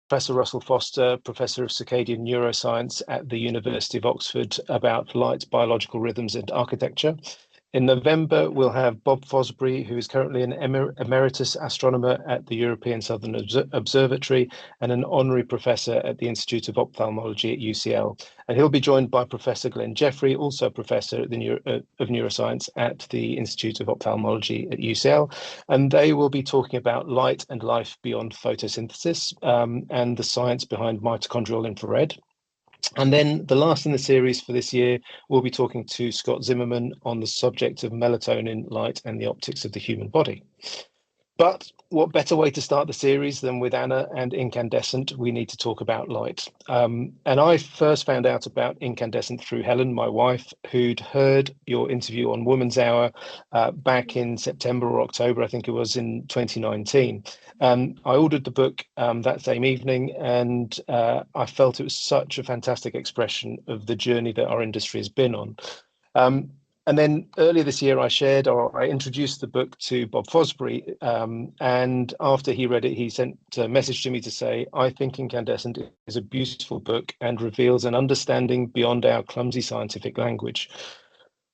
Professor Russell Foster, Professor of Circadian Neuroscience at the University of Oxford, about light, biological rhythms and architecture. In November, we'll have Bob Fosbury, who is currently an emeritus astronomer at the European Southern Observatory and an honorary professor at the Institute of Ophthalmology at UCL. And he'll be joined by Professor Glenn Jeffrey, also a professor at of neuroscience at the Institute of Ophthalmology at UCL. And they will be talking about light and life beyond photosynthesis and the science behind mitochondrial infrared. And then the last in the series for this year, we'll be talking to Scott Zimmerman on the subject of melatonin, light, and the optics of the human body. But what better way to start the series than with Anna and Incandescent? We need to talk about light. And I first found out about Incandescent through Helen, my wife, who'd heard your interview on Woman's Hour back in September or October, I think it was, in 2019. I ordered the book that same evening, and I felt it was such a fantastic expression of the journey that our industry has been on. And then earlier this year, I introduced the book to Bob Fosbury, and after he read it, he sent a message to me to say, I think Incandescent is a beautiful book and reveals an understanding beyond our clumsy scientific language.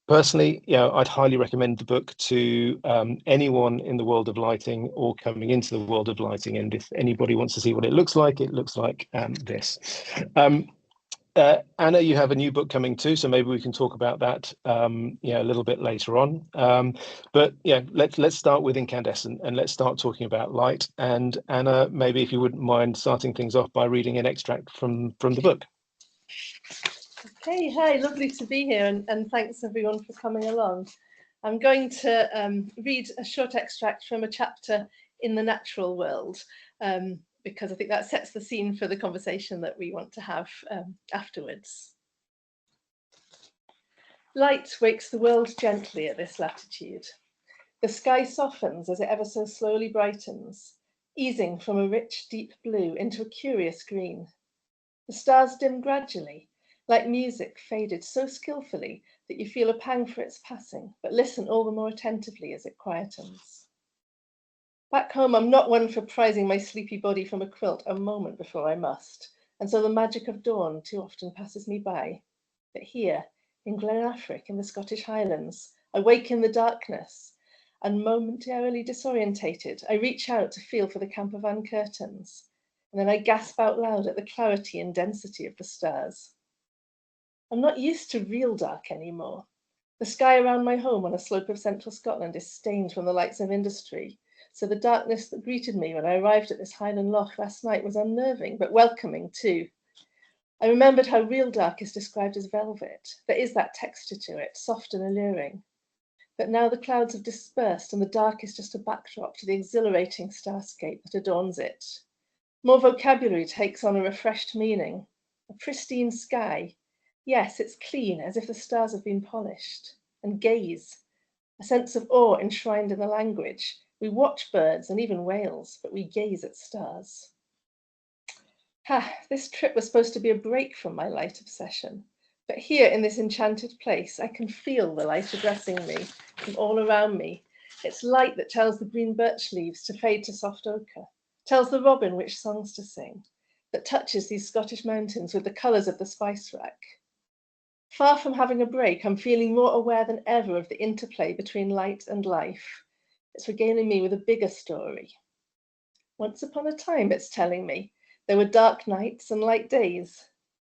Personally, I'd highly recommend the book to anyone in the world of lighting or coming into the world of lighting. And if anybody wants to see what it looks like this. Anna, you have a new book coming too, so maybe we can talk about that a little bit later on. But let's start with Incandescent and let's start talking about light. And Anna, maybe if you wouldn't mind starting things off by reading an extract from the book. Okay, hi, lovely to be here, and thanks everyone for coming along. I'm going to read a short extract from a chapter in the natural world, because I think that sets the scene for the conversation that we want to have afterwards. Light wakes the world gently at this latitude. The sky softens as it ever so slowly brightens, easing from a rich, deep blue into a curious green. The stars dim gradually, like music faded so skillfully that you feel a pang for its passing, but listen all the more attentively as it quietens. Back home, I'm not one for prizing my sleepy body from a quilt a moment before I must, and so the magic of dawn too often passes me by. But here, in Glenafric, in the Scottish Highlands, I wake in the darkness, and momentarily disorientated, I reach out to feel for the camper van curtains, and then I gasp out loud at the clarity and density of the stars. I'm not used to real dark anymore. The sky around my home on a slope of central Scotland is stained from the lights of industry, so the darkness that greeted me when I arrived at this Highland loch last night was unnerving, but welcoming too. I remembered how real dark is described as velvet. There is that texture to it, soft and alluring. But now the clouds have dispersed and the dark is just a backdrop to the exhilarating starscape that adorns it. More vocabulary takes on a refreshed meaning. A pristine sky. Yes, it's clean, as if the stars have been polished. And gaze. A sense of awe enshrined in the language. We watch birds and even whales, but we gaze at stars. This trip was supposed to be a break from my light obsession. But here in this enchanted place, I can feel the light addressing me from all around me. It's light that tells the green birch leaves to fade to soft ochre, tells the robin which songs to sing, that touches these Scottish mountains with the colours of the spice rack. Far from having a break, I'm feeling more aware than ever of the interplay between light and life. It's regaling me with a bigger story. Once upon a time, it's telling me, there were dark nights and light days.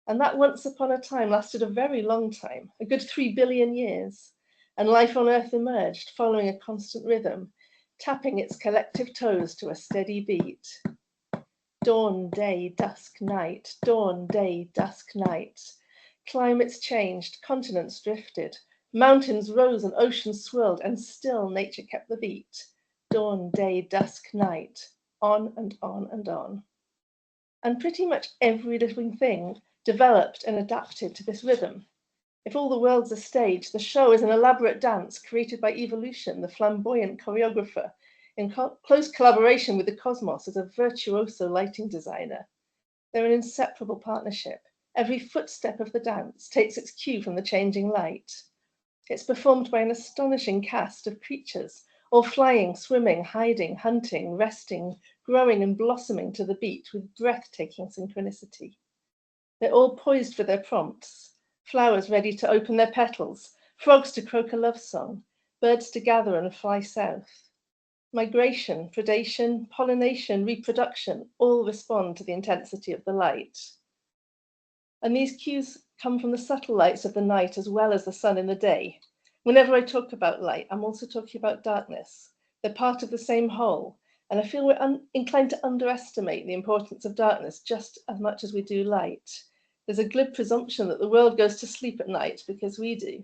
And that once upon a time lasted a very long time, a good 3 billion years. And life on Earth emerged, following a constant rhythm, tapping its collective toes to a steady beat. Dawn, day, dusk, night, dawn, day, dusk, night. Climates changed, continents drifted, mountains rose and oceans swirled, and still nature kept the beat. Dawn, day, dusk, night, on and on and on. And pretty much every living thing developed and adapted to this rhythm. If all the world's a stage, the show is an elaborate dance created by evolution, the flamboyant choreographer, in close collaboration with the cosmos as a virtuoso lighting designer. They're an inseparable partnership. Every footstep of the dance takes its cue from the changing light. It's performed by an astonishing cast of creatures, all flying, swimming, hiding, hunting, resting, growing and blossoming to the beat with breathtaking synchronicity. They're all poised for their prompts, flowers ready to open their petals, frogs to croak a love song, birds to gather and fly south. Migration, predation, pollination, reproduction all respond to the intensity of the light. And these cues come from the subtle lights of the night as well as the sun in the day. Whenever I talk about light, I'm also talking about darkness. They're part of the same whole, and I feel we're inclined to underestimate the importance of darkness just as much as we do light. There's a glib presumption that the world goes to sleep at night because we do.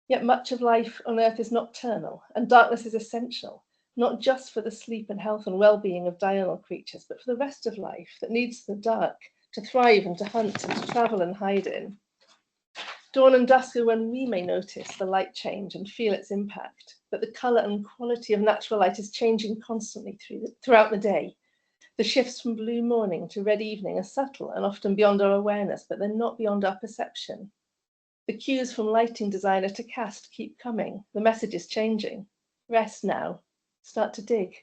Yet much of life on Earth is nocturnal, and darkness is essential, not just for the sleep and health and well-being of diurnal creatures, but for the rest of life that needs the dark to thrive and to hunt and to travel and hide in. Dawn and dusk are when we may notice the light change and feel its impact, but the colour and quality of natural light is changing constantly throughout the day. The shifts from blue morning to red evening are subtle and often beyond our awareness, but they're not beyond our perception. The cues from lighting designer to cast keep coming. The message is changing. Rest now. Start to dig.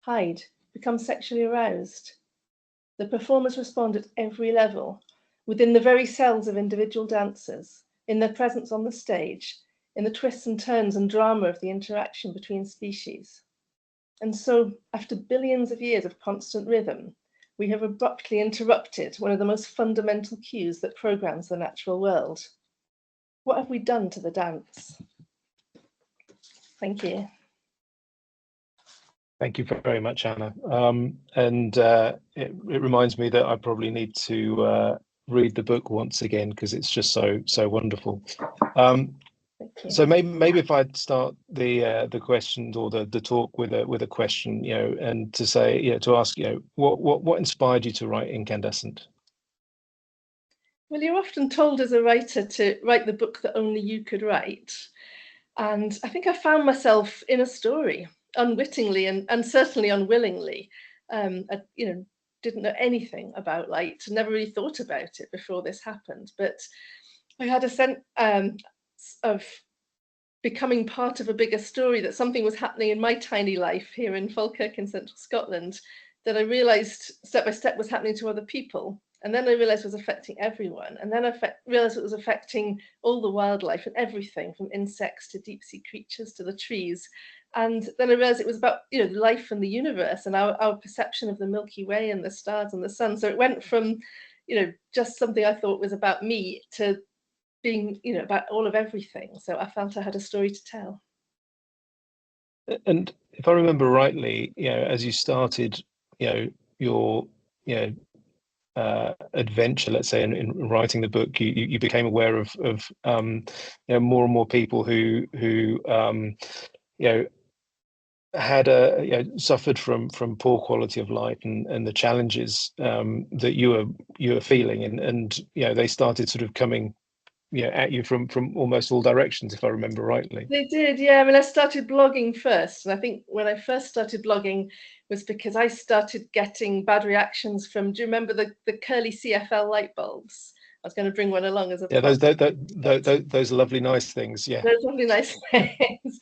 Hide. Become sexually aroused. The performers respond at every level, within the very cells of individual dancers, in their presence on the stage, in the twists and turns and drama of the interaction between species. And so, after billions of years of constant rhythm, we have abruptly interrupted one of the most fundamental cues that programs the natural world. What have we done to the dance? Thank you. Thank you very much, Anna. It reminds me that I probably need to read the book once again because it's just so wonderful. So maybe if I'd start the questions or the talk with a question, and to say, to ask, what inspired you to write Incandescent? Well, you're often told as a writer to write the book that only you could write. And I think I found myself in a story, unwittingly and certainly unwillingly. I didn't know anything about light, never really thought about it before this happened. But I had a sense of becoming part of a bigger story, that something was happening in my tiny life here in Falkirk in central Scotland that I realised step by step was happening to other people. And then I realised it was affecting everyone. And then I realised it was affecting all the wildlife and everything from insects to deep sea creatures to the trees. And then I realised it was about life and the universe and our perception of the Milky Way and the stars and the sun. So it went from just something I thought was about me to being about all of everything. So I felt I had a story to tell. And if I remember rightly, as you started your adventure, let's say, in writing the book, you became aware of more and more people who had suffered from poor quality of life and the challenges that you were feeling, and they started sort of coming at you from almost all directions, if I remember rightly. They did, yeah. I mean, I started blogging first, and I think when I first started blogging was because I started getting bad reactions from, do you remember the curly CFL light bulbs? I was going to bring one along as a those lovely nice things, yeah. Those lovely nice things.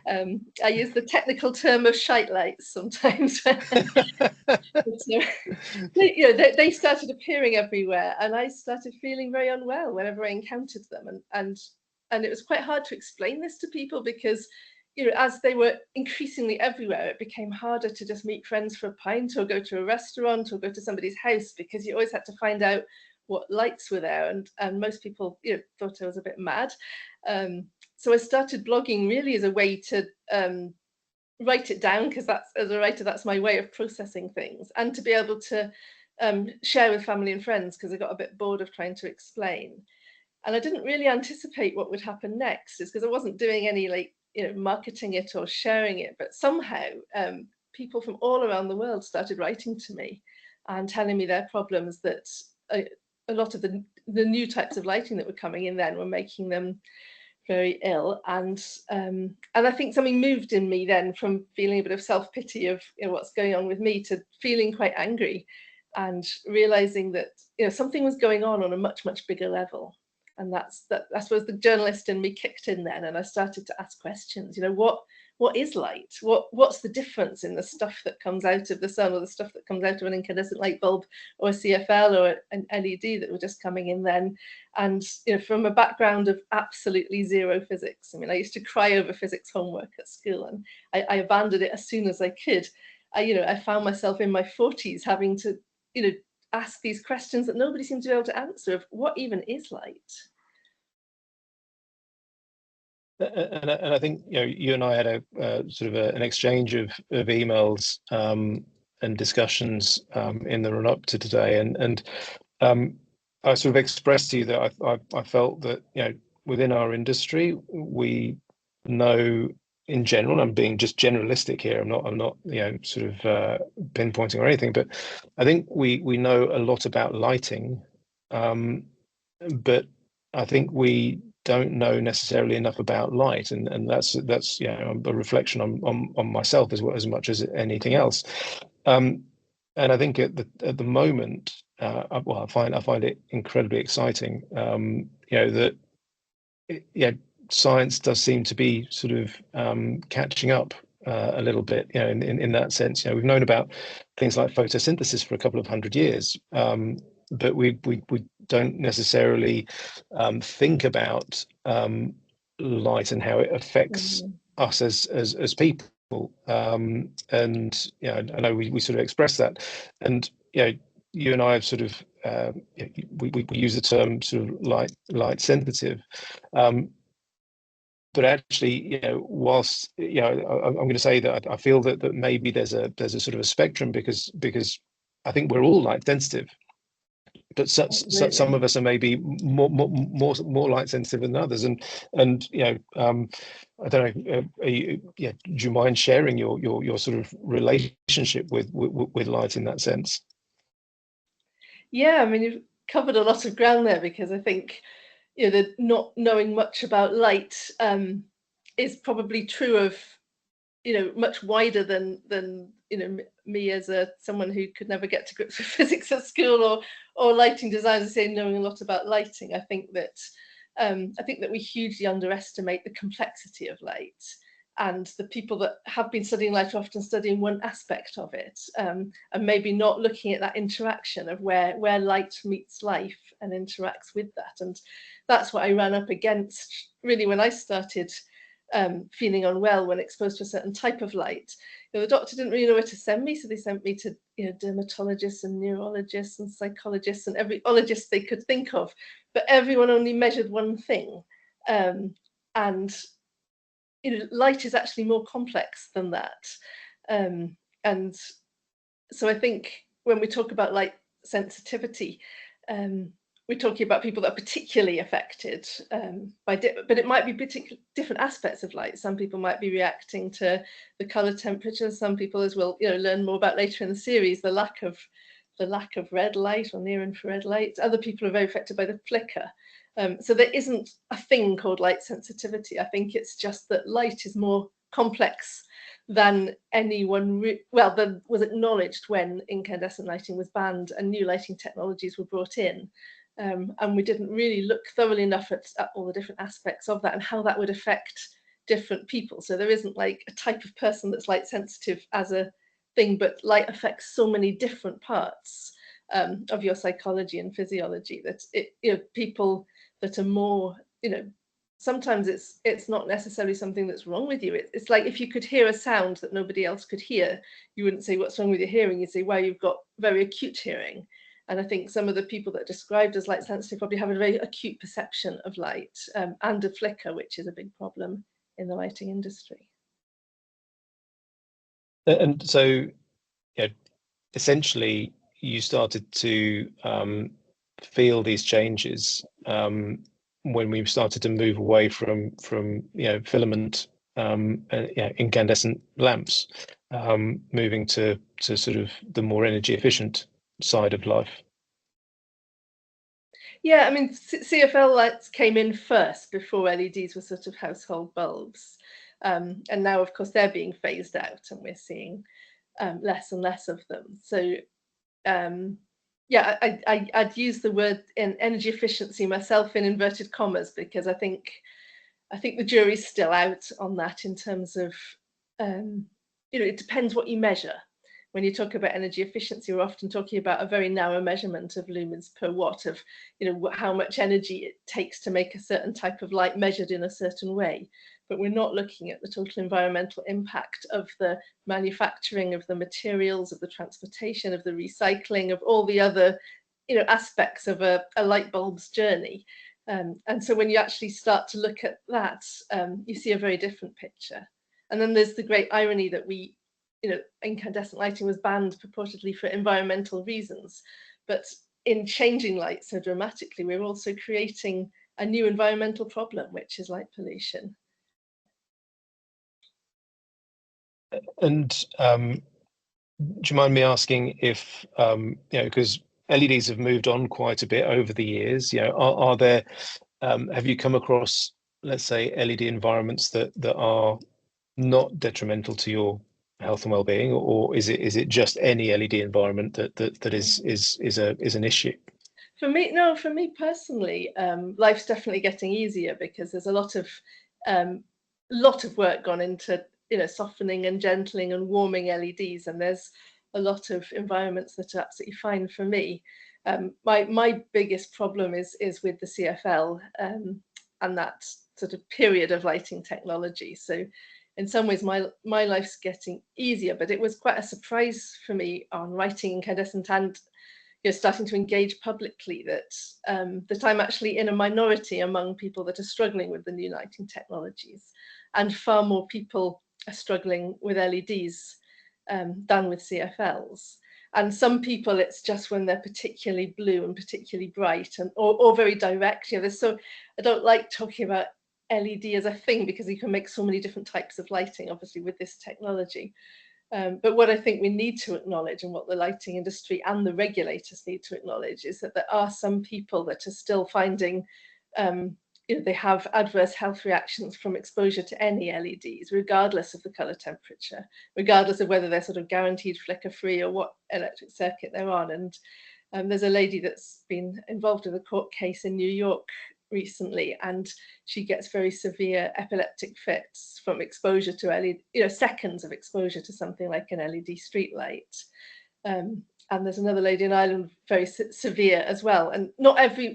I use the technical term of shite lights sometimes. They started appearing everywhere, and I started feeling very unwell whenever I encountered them, and it was quite hard to explain this to people because as they were increasingly everywhere, it became harder to just meet friends for a pint or go to a restaurant or go to somebody's house, because you always had to find out what lights were there, and most people thought I was a bit mad. So I started blogging really as a way to write it down, because as a writer, that's my way of processing things, and to be able to share with family and friends, because I got a bit bored of trying to explain. And I didn't really anticipate what would happen next, is because I wasn't doing any marketing it or sharing it, but somehow people from all around the world started writing to me and telling me their problems, that a lot of the new types of lighting that were coming in then were making them very ill. And I think something moved in me then from feeling a bit of self-pity of what's going on with me to feeling quite angry and realizing that something was going on a much bigger level. And I suppose the journalist in me kicked in then, and I started to ask questions. what is light? What's the difference in the stuff that comes out of the sun, or the stuff that comes out of an incandescent light bulb, or a CFL, or an LED that were just coming in then? And from a background of absolutely zero physics, I mean, I used to cry over physics homework at school, and I abandoned it as soon as I could. I found myself in my 40s having to, ask these questions that nobody seemed to be able to answer, of what even is light. And I think you and I had a sort of an exchange of emails and discussions in the run up to today, and I sort of expressed to you that I felt that within our industry we know in general, I'm being just generalistic here. I'm not sort of pinpointing or anything, but I think we know a lot about lighting, but I think we don't know necessarily enough about light, and that's a reflection on myself as much as anything else. And I think at the moment, well, I find it incredibly exciting. That science does seem to be sort of catching up a little bit, in that sense. We've known about things like photosynthesis for a couple of hundred years, but we don't necessarily think about light and how it affects us as people. And I know we sort of express that, and you and I have sort of we use the term sort of light sensitive. But actually, whilst I'm going to say that I feel that maybe there's a sort of a spectrum, because I think we're all light sensitive, but some of us are maybe more light sensitive than others, and I don't know. Do you mind sharing your sort of relationship with light in that sense? Yeah, I mean, you've covered a lot of ground there, because I think the not knowing much about light is probably true of much wider than me as someone who could never get to grips with physics at school, or lighting design, as I say, knowing a lot about lighting. I think that we hugely underestimate the complexity of light, and the people that have been studying light are often studying one aspect of it, and maybe not looking at that interaction of where light meets life and interacts with that. And that's what I ran up against really when I started feeling unwell when exposed to a certain type of light. The doctor didn't really know where to send me, so they sent me to dermatologists and neurologists and psychologists and every ologist they could think of, but everyone only measured one thing. And light is actually more complex than that. And so I think when we talk about light sensitivity, we're talking about people that are particularly affected but it might be different aspects of light. Some people might be reacting to the color temperature. Some people, as we'll learn more about later in the series, the lack of red light or near infrared light. Other people are very affected by the flicker. So there isn't a thing called light sensitivity. I think it's just that light is more complex than anyone than was acknowledged when incandescent lighting was banned and new lighting technologies were brought in. And we didn't really look thoroughly enough at all the different aspects of that and how that would affect different people. So there isn't like a type of person that's light sensitive as a thing, but light affects so many different parts of your psychology and physiology that people that are more, sometimes it's not necessarily something that's wrong with you. It's like if you could hear a sound that nobody else could hear, you wouldn't say what's wrong with your hearing. You'd say, well, you've got very acute hearing. And I think some of the people that are described as light sensitive probably have a very acute perception of light and a flicker, which is a big problem in the lighting industry. And so, essentially, you started to feel these changes when we started to move away from filament incandescent lamps, moving to sort of the more energy efficient side of life. Yeah, I mean, CFL lights came in first before LEDs were sort of household bulbs. And now, of course, they're being phased out and we're seeing less and less of them. So, yeah, I'd use the word in energy efficiency myself in inverted commas, because I think the jury's still out on that in terms of it depends what you measure. When you talk about energy efficiency, we're often talking about a very narrow measurement of lumens per watt of, how much energy it takes to make a certain type of light measured in a certain way. But we're not looking at the total environmental impact of the manufacturing, of the materials, of the transportation, of the recycling, of all the other, aspects of a light bulb's journey. And so when you actually start to look at that, you see a very different picture. And then there's the great irony that incandescent lighting was banned purportedly for environmental reasons, but in changing light so dramatically, we're also creating a new environmental problem, which is light pollution. And do you mind me asking if, because LEDs have moved on quite a bit over the years, are there, have you come across, let's say, LED environments that are not detrimental to your health and well-being, or is it just any LED environment that is an issue? For me personally, life's definitely getting easier because there's a lot of work gone into softening and gentling and warming LEDs, and there's a lot of environments that are absolutely fine for me. My biggest problem is with the CFL and that sort of period of lighting technology. So in some ways my life's getting easier, but it was quite a surprise for me on writing Incandescent and starting to engage publicly that I'm actually in a minority among people that are struggling with the new lighting technologies, and far more people are struggling with LEDs than with CFLs. And some people, it's just when they're particularly blue and particularly bright or very direct. I don't like talking about LED as a thing because you can make so many different types of lighting, obviously, with this technology. But what I think we need to acknowledge, and what the lighting industry and the regulators need to acknowledge, is that there are some people that are still finding they have adverse health reactions from exposure to any LEDs, regardless of the color temperature, regardless of whether they're sort of guaranteed flicker free or what electric circuit they're on. And there's a lady that's been involved in a court case in New York recently, and she gets very severe epileptic fits from exposure to LED, seconds of exposure to something like an LED streetlight. And there's another lady in Ireland, very severe as well. And not every,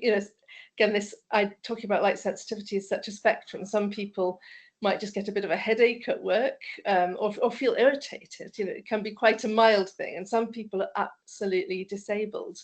again, I talking about light sensitivity is such a spectrum. Some people might just get a bit of a headache at work or feel irritated. It can be quite a mild thing. And some people are absolutely disabled.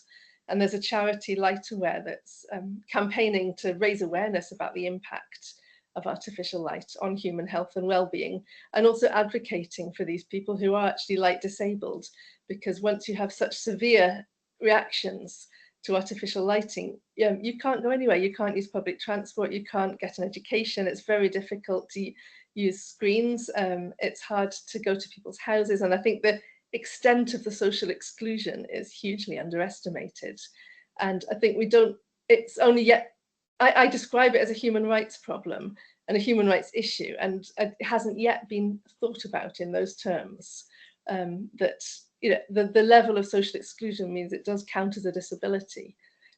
And there's a charity, Light Aware, that's campaigning to raise awareness about the impact of artificial light on human health and well-being, and also advocating for these people who are actually light disabled, because once you have such severe reactions to artificial lighting, you can't go anywhere. You can't use public transport. You can't get an education. It's very difficult to use screens. It's hard to go to people's houses. And I think the extent of the social exclusion is hugely underestimated. And I think it's only yet, I describe it as a human rights problem and a human rights issue, and it hasn't yet been thought about in those terms. That the level of social exclusion means it does count as a disability.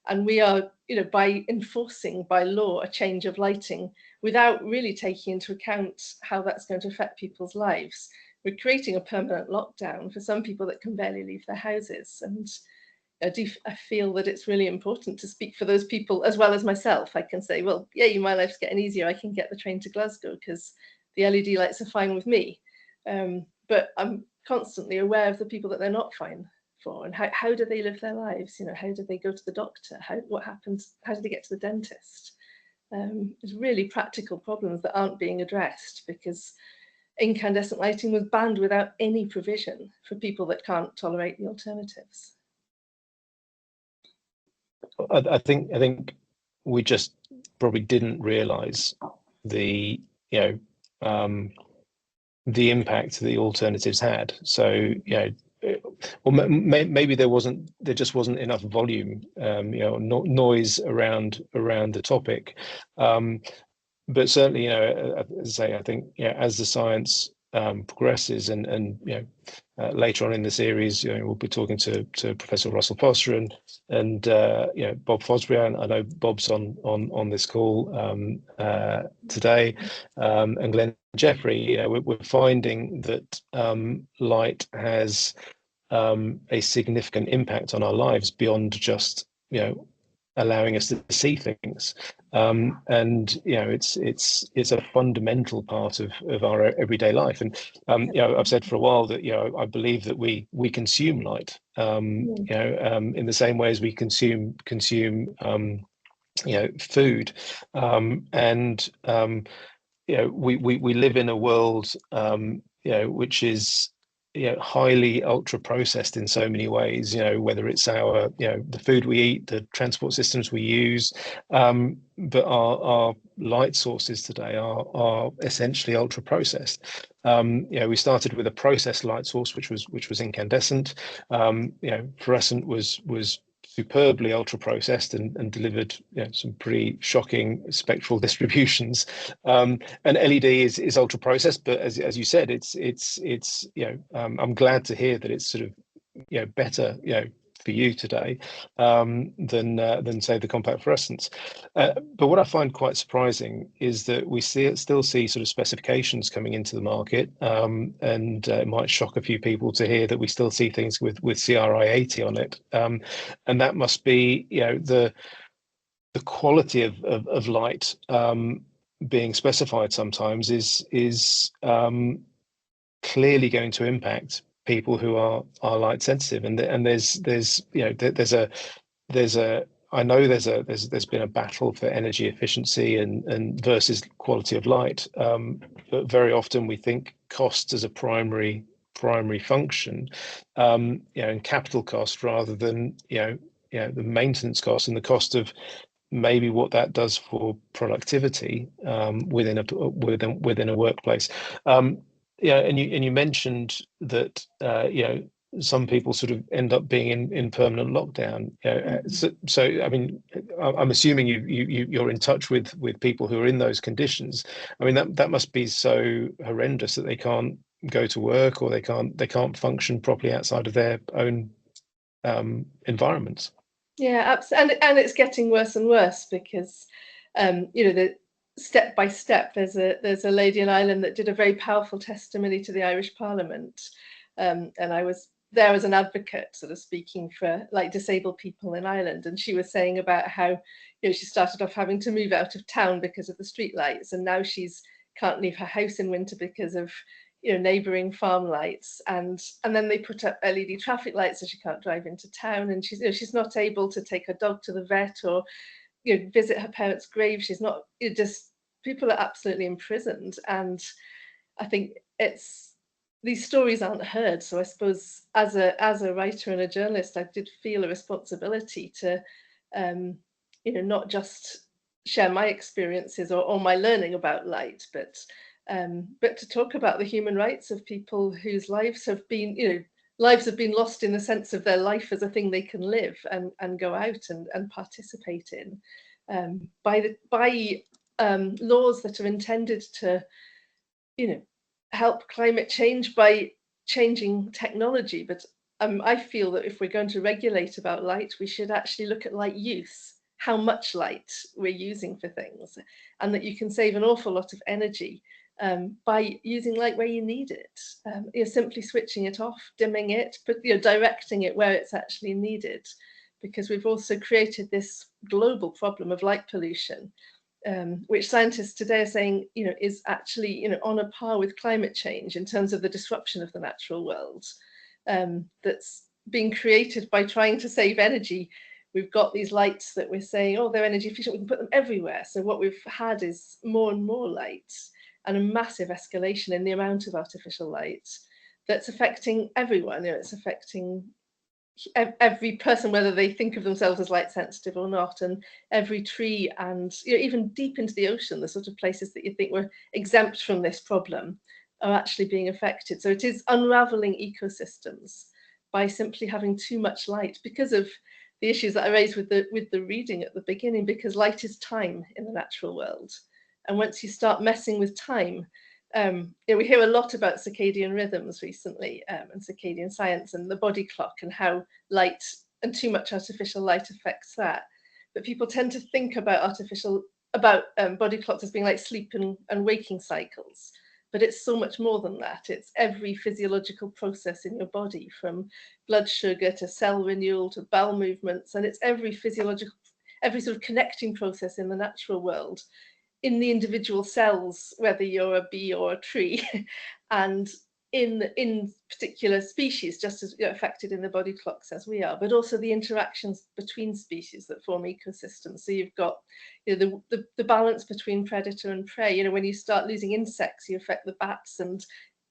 And we are, by enforcing by law a change of lighting without really taking into account how that's going to affect people's lives, we're creating a permanent lockdown for some people that can barely leave their houses. And I feel that it's really important to speak for those people as well as myself. I can say, well, yeah, my life's getting easier. I can get the train to Glasgow because the LED lights are fine with me. But I'm constantly aware of the people that they're not fine for, and how do they live their lives? How do they go to the doctor? What happens? How do they get to the dentist? It's really practical problems that aren't being addressed because incandescent lighting was banned without any provision for people that can't tolerate the alternatives. I think we just probably didn't realise the impact the alternatives had. So or maybe there just wasn't enough volume, noise around the topic. But certainly, as I say, I think as the science progresses, and later on in the series, we'll be talking to Professor Russell Foster and Bob Fosbury. I know Bob's on this call today, and Glenn Jeffrey. We're finding that light has a significant impact on our lives beyond just allowing us to see things, and it's a fundamental part of our everyday life. And I've said for a while that I believe that we consume light, in the same way as we consume food, and we live in a world which is highly ultra processed in so many ways, whether it's our the food we eat, the transport systems we use, but our light sources today are essentially ultra processed. We started with a processed light source which was incandescent. Fluorescent was superbly ultra processed and delivered some pretty shocking spectral distributions. And LED is ultra processed, but as you said, it's I'm glad to hear that it's sort of better for you today than say the compact fluorescents. But what I find quite surprising is that we still see sort of specifications coming into the market, and it might shock a few people to hear that we still see things with CRI 80 on it, and that must be the quality of light being specified sometimes is clearly going to impact people who are light sensitive, and there's I know there's been a battle for energy efficiency and versus quality of light, but very often we think cost as a primary function, and capital cost rather than the maintenance cost and the cost of maybe what that does for productivity within a workplace. And you mentioned that some people sort of end up being in permanent lockdown. So I mean, I'm assuming you're in touch with people who are in those conditions. I mean, that must be so horrendous that they can't go to work, or they can't function properly outside of their own environments. Yeah, absolutely. And it's getting worse and worse because the step by step, there's a lady in Ireland that did a very powerful testimony to the Irish Parliament, and I was there as an advocate, sort of speaking for like disabled people in Ireland, and she was saying about how she started off having to move out of town because of the street lights, and now she's can't leave her house in winter because of neighbouring farm lights, and then they put up LED traffic lights so she can't drive into town, and she's not able to take her dog to the vet or visit her parents' grave. She's not just people are absolutely imprisoned, and I think these stories aren't heard. So I suppose as a writer and a journalist, I did feel a responsibility to not just share my experiences or my learning about light, but to talk about the human rights of people whose lives have been lost in the sense of their life as a thing they can live and go out and participate in, by laws that are intended to help climate change by changing technology. But I feel that if we're going to regulate about light, we should actually look at light use, how much light we're using for things, and that you can save an awful lot of energy by using light where you need it. You're simply switching it off, dimming it, but you're directing it where it's actually needed, because we've also created this global problem of light pollution, which scientists today are saying is actually on a par with climate change in terms of the disruption of the natural world, that's being created by trying to save energy. We've got these lights that we're saying, oh, they're energy efficient, we can put them everywhere. So what we've had is more and more light, and a massive escalation in the amount of artificial light that's affecting everyone. It's affecting every person, whether they think of themselves as light sensitive or not, and every tree, and even deep into the ocean, the sort of places that you think were exempt from this problem are actually being affected. So it is unraveling ecosystems by simply having too much light, because of the issues that I raised with the reading at the beginning, because light is time in the natural world. And once you start messing with time, We hear a lot about circadian rhythms recently, and circadian science and the body clock and how light and too much artificial light affects that. But people tend to think about body clocks as being like sleep and waking cycles. But it's so much more than that. It's every physiological process in your body, from blood sugar to cell renewal to bowel movements, and it's every sort of connecting process in the natural world, in the individual cells, whether you're a bee or a tree, and in particular species, just as affected in the body clocks as we are, but also the interactions between species that form ecosystems. So you've got the balance between predator and prey. When you start losing insects, you affect the bats and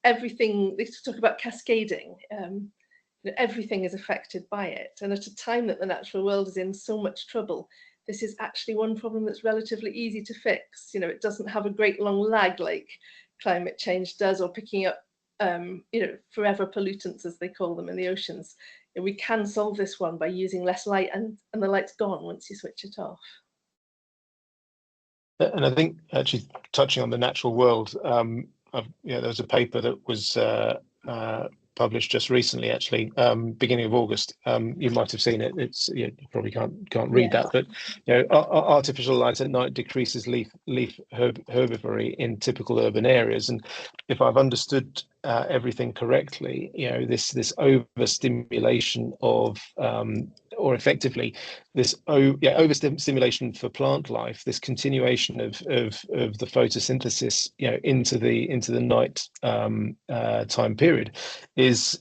everything. They talk about cascading. Everything is affected by it. And at a time that the natural world is in so much trouble, this is actually one problem that's relatively easy to fix. It doesn't have a great long lag like climate change does, or picking up forever pollutants, as they call them, in the oceans. We can solve this one by using less light, and the light's gone once you switch it off. And I think actually touching on the natural world, there was a paper that was published just recently, actually, beginning of August. You might have seen it. It's you probably can't read that, but artificial light at night decreases leaf herbivory in typical urban areas. And if I've understood everything correctly, this overstimulation of or effectively this overstimulation for plant life, this continuation of the photosynthesis, into the night time period, is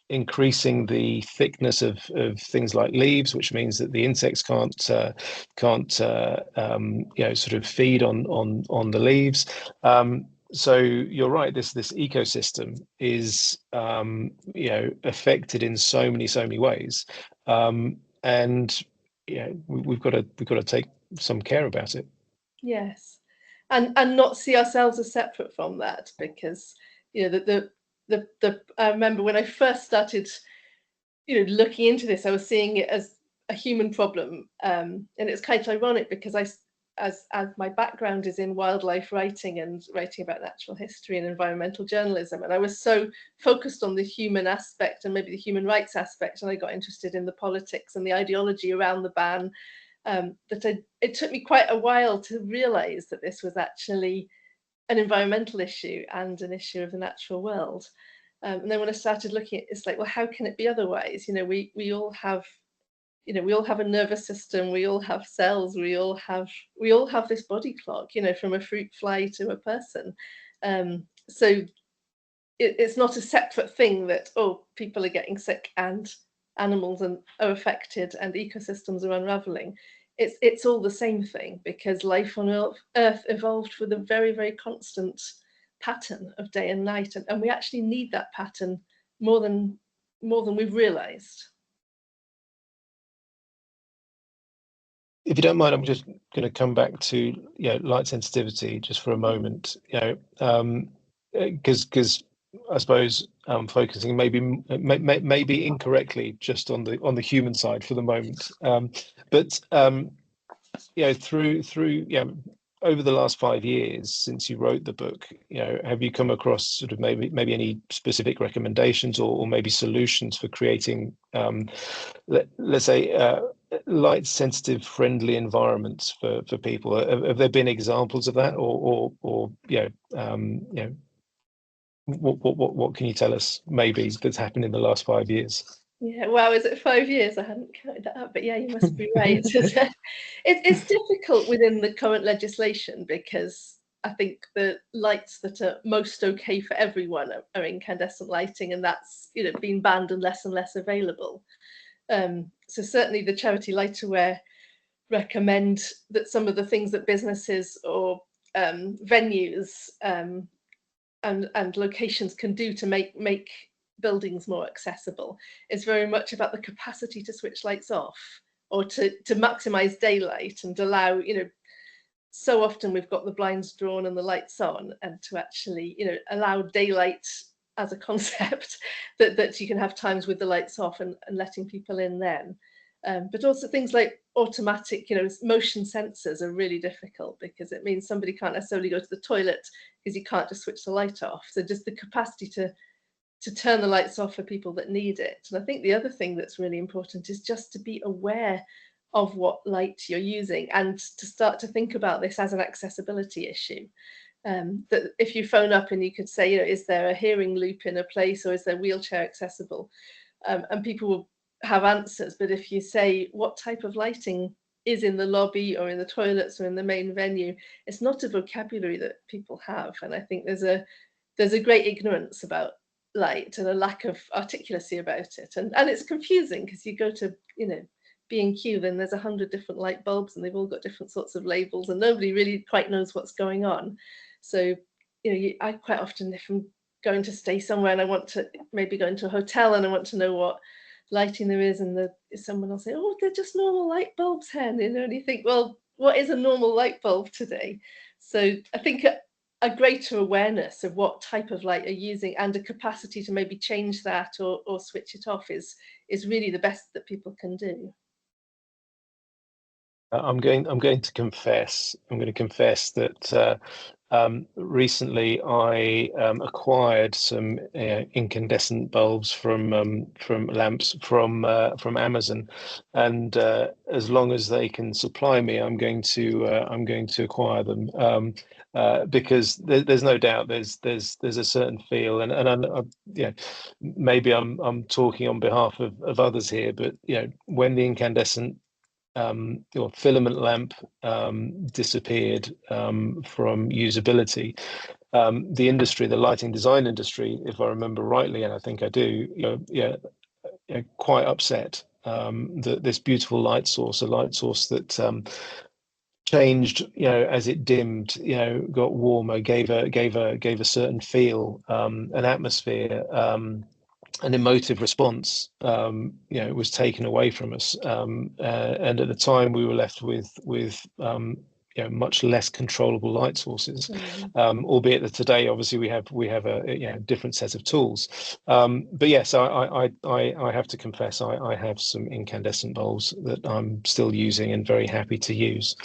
increasing the thickness of things like leaves, which means that the insects can't sort of feed on the leaves. So you're right. This ecosystem is affected in so many ways, and we've got to take some care about it. Yes, and not see ourselves as separate from that, because I remember when I first started looking into this, I was seeing it as a human problem, and it's quite ironic because as my background is in wildlife writing and writing about natural history and environmental journalism, and I was so focused on the human aspect and maybe the human rights aspect, and I got interested in the politics and the ideology around the ban, it took me quite a while to realize that this was actually an environmental issue and an issue of the natural world. And then when I started looking at it, it's like, well, how can it be otherwise? We all have a nervous system, we all have cells, we all have this body clock, from a fruit fly to a person. So it's not a separate thing that, people are getting sick and animals are affected and ecosystems are unraveling. It's all the same thing, because life on Earth evolved with a very, very constant pattern of day and night, and we actually need that pattern more than we've realized. If you don't mind, I'm just going to come back to light sensitivity just for a moment, because I suppose focusing maybe incorrectly just on the human side for the moment, but through over the last 5 years since you wrote the book, have you come across sort of maybe any specific recommendations or maybe solutions for creating, let's say, light sensitive friendly environments for people? Have there been examples of that, or what can you tell us maybe that's happened in the last 5 years? Yeah, wow, is it 5 years? I hadn't counted that up, but yeah, you must be right. It's difficult within the current legislation, because I think the lights that are most okay for everyone are incandescent lighting, and that's been banned and less available. So certainly the Charity Light Aware recommend that some of the things that businesses or venues and locations can do to make buildings more accessible is very much about the capacity to switch lights off, or to maximize daylight and allow, so often we've got the blinds drawn and the lights on, and to actually, allow daylight as a concept, that you can have times with the lights off and letting people in then. But also things like automatic, motion sensors are really difficult, because it means somebody can't necessarily go to the toilet because you can't just switch the light off. So just the capacity to turn the lights off for people that need it. And I think the other thing that's really important is just to be aware of what light you're using, and to start to think about this as an accessibility issue. That if you phone up and you could say, is there a hearing loop in a place, or is there wheelchair accessible? And people will have answers. But if you say, what type of lighting is in the lobby or in the toilets or in the main venue, it's not a vocabulary that people have. And I think there's a great ignorance about light and a lack of articulacy about it. And it's confusing, because you go to, B&Q, then there's 100 different light bulbs and they've all got different sorts of labels, and nobody really quite knows what's going on. So, I quite often, if I'm going to stay somewhere and I want to maybe go into a hotel and I want to know what lighting there is, and someone will say, oh, they're just normal light bulbs, Hen, and you think, well, what is a normal light bulb today? So I think a greater awareness of what type of light you're using, and a capacity to maybe change that or switch it off is really the best that people can do. I'm going to confess that recently I acquired some incandescent bulbs from lamps from Amazon, and as long as they can supply me, I'm going to acquire them, because there's no doubt there's a certain feel, and maybe I'm talking on behalf of others here, but when the incandescent or filament lamp disappeared from usability, the lighting design industry, if I remember rightly, and I think I do, quite upset that this beautiful light source, a light source that changed, as it dimmed, got warmer, gave a certain feel, an atmosphere, an emotive response, was taken away from us, and at the time we were left with much less controllable light sources, albeit that today obviously we have a different set of tools. But yes, I have to confess I have some incandescent bulbs that I'm still using and very happy to use.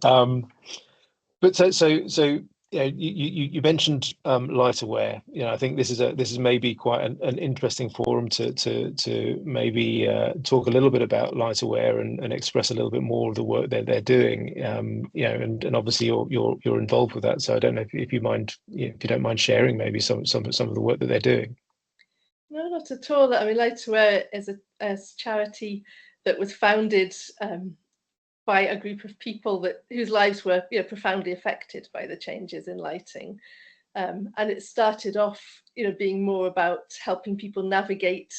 But so you mentioned light aware. I think this is maybe quite an interesting forum to maybe talk a little bit about light aware and express a little bit more of the work that they're doing. And obviously you're involved with that. So I don't know if you mind, if you don't mind sharing maybe some of the work that they're doing. No, not at all. I mean, Light Aware is a charity that was founded by a group of people whose lives were profoundly affected by the changes in lighting. And it started off being more about helping people navigate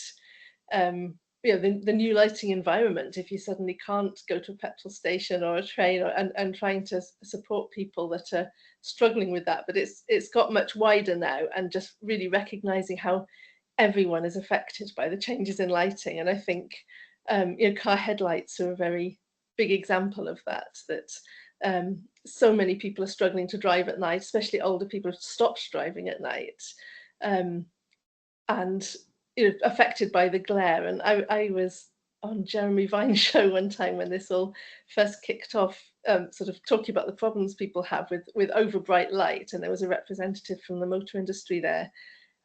the new lighting environment. If you suddenly can't go to a petrol station or a train, and trying to support people that are struggling with that. But it's got much wider now, and just really recognizing how everyone is affected by the changes in lighting. And I think car headlights are a very big example of that, so many people are struggling to drive at night, especially older people have stopped driving at night, and affected by the glare. And I was on Jeremy Vine's show one time when this all first kicked off, sort of talking about the problems people have with over bright light, and there was a representative from the motor industry there,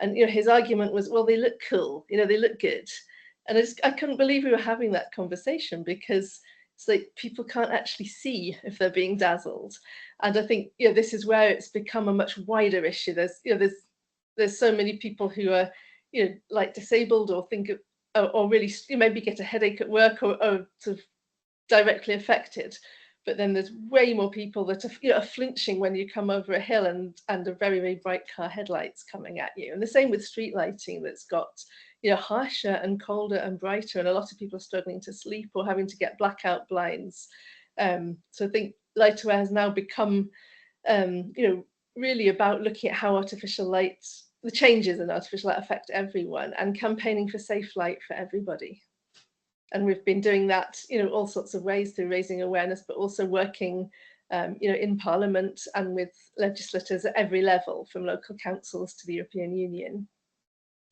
and his argument was, well, they look cool, they look good. And I couldn't believe we were having that conversation, because it's like people can't actually see if they're being dazzled. And I think this is where it's become a much wider issue. There's so many people who are like disabled, or think of, or really maybe get a headache at work, or sort of directly affected. But then there's way more people that are flinching when you come over a hill and are very, very bright car headlights coming at you. And the same with street lighting, that's got harsher and colder and brighter, and a lot of people are struggling to sleep or having to get blackout blinds. So I think Light Aware has now become really about looking at how artificial light, the changes in artificial light, affect everyone, and campaigning for safe light for everybody. And we've been doing that, all sorts of ways, through raising awareness, but also working, in Parliament and with legislators at every level, from local councils to the European Union,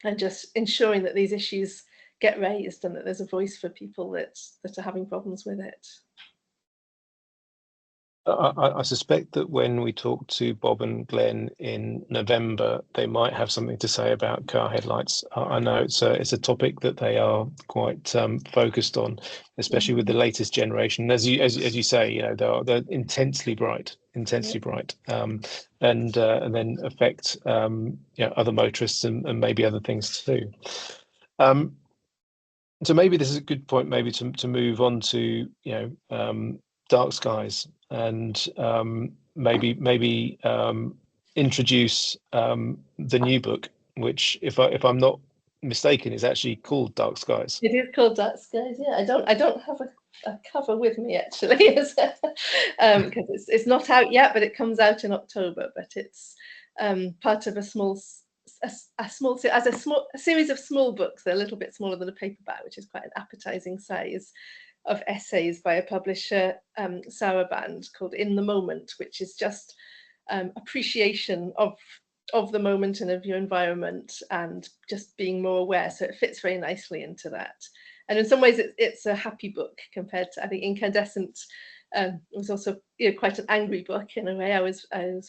and just ensuring that these issues get raised, and that there's a voice for people that are having problems with it. I suspect that when we talk to Bob and Glenn in November, they might have something to say about car headlights. I know it's a topic that they are quite focused on, especially with the latest generation. As you say, you know, they're intensely bright, and then affect you know, other motorists and maybe other things too. So maybe this is a good point, maybe to move on to, you know, dark skies, and maybe introduce the new book, which, if I'm not mistaken, is actually called Dark Skies. It is called Dark Skies. Yeah, I don't have a cover with me actually, because it's not out yet, but it comes out in October. But it's part of a series of small books. They're a little bit smaller than a paperback, which is quite an appetizing size, of essays by a publisher, Saraband, called In the Moment, which is just appreciation of the moment and of your environment, and just being more aware. So it fits very nicely into that. And in some ways, it's a happy book compared to, I think, Incandescent. Was also, you know, quite an angry book in a way. I was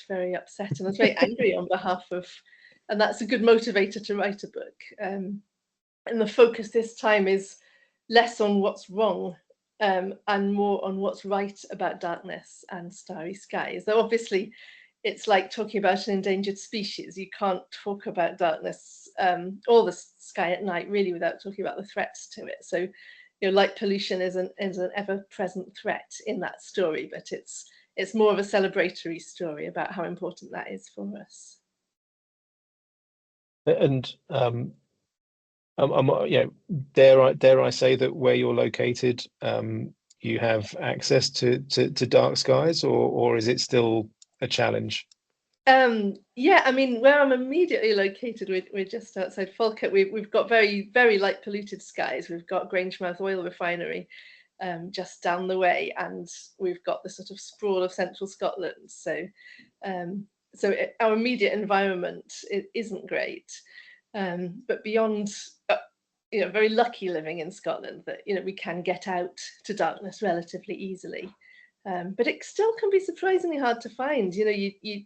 very upset, and I was very angry on behalf of, and that's a good motivator to write a book. And the focus this time is less on what's wrong, and more on what's right about darkness and starry skies. Though obviously, it's like talking about an endangered species. You can't talk about darkness or the sky at night really without talking about the threats to it. So, you know, light pollution is an ever-present threat in that story, but it's more of a celebratory story about how important that is for us. And you know, dare I say that where you're located, you have access to dark skies, or is it still a challenge? Yeah, I mean, where I'm immediately located, we're just outside Falkirk. We've got very, very light polluted skies. We've got Grangemouth oil refinery just down the way, and we've got the sort of sprawl of central Scotland. So, our immediate environment, it isn't great. But beyond, you know, very lucky living in Scotland that, you know, we can get out to darkness relatively easily. But it still can be surprisingly hard to find. You know, you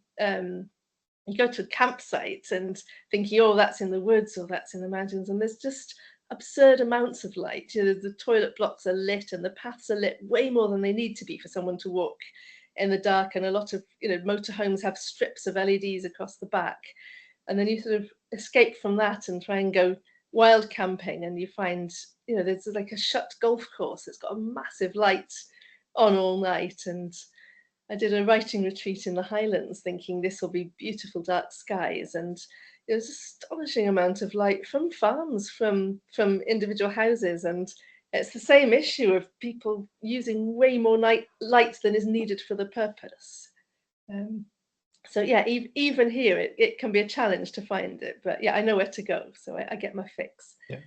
go to campsites and thinking, oh, that's in the woods or that's in the mountains, and there's just absurd amounts of light. You know, the toilet blocks are lit and the paths are lit way more than they need to be for someone to walk in the dark. And a lot of, you know, motorhomes have strips of LEDs across the back. And then you sort of escape from that and try and go wild camping, and you find, you know, there's like a shut golf course that's got a massive light on all night. And I did a writing retreat in the Highlands thinking this will be beautiful dark skies, and it was an astonishing amount of light from farms, from individual houses. And it's the same issue of people using way more light than is needed for the purpose. So yeah, even here it can be a challenge to find it, but yeah, I know where to go, so I get my fix. Yeah.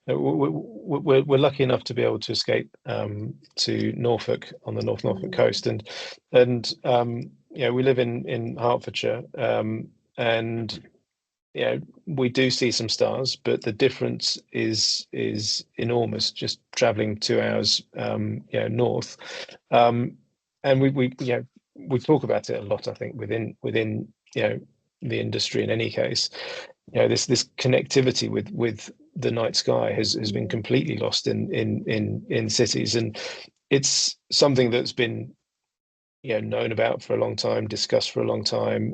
We're lucky enough to be able to escape to Norfolk on the Norfolk coast, and you know, we live in Hertfordshire, and you know, we do see some stars, but the difference is enormous just traveling 2 hours you know, north, and we you know, we talk about it a lot, I think, within you know, the industry in any case. You know, this connectivity with the night sky has been completely lost in cities, and it's something that's been, you know, known about for a long time, discussed for a long time.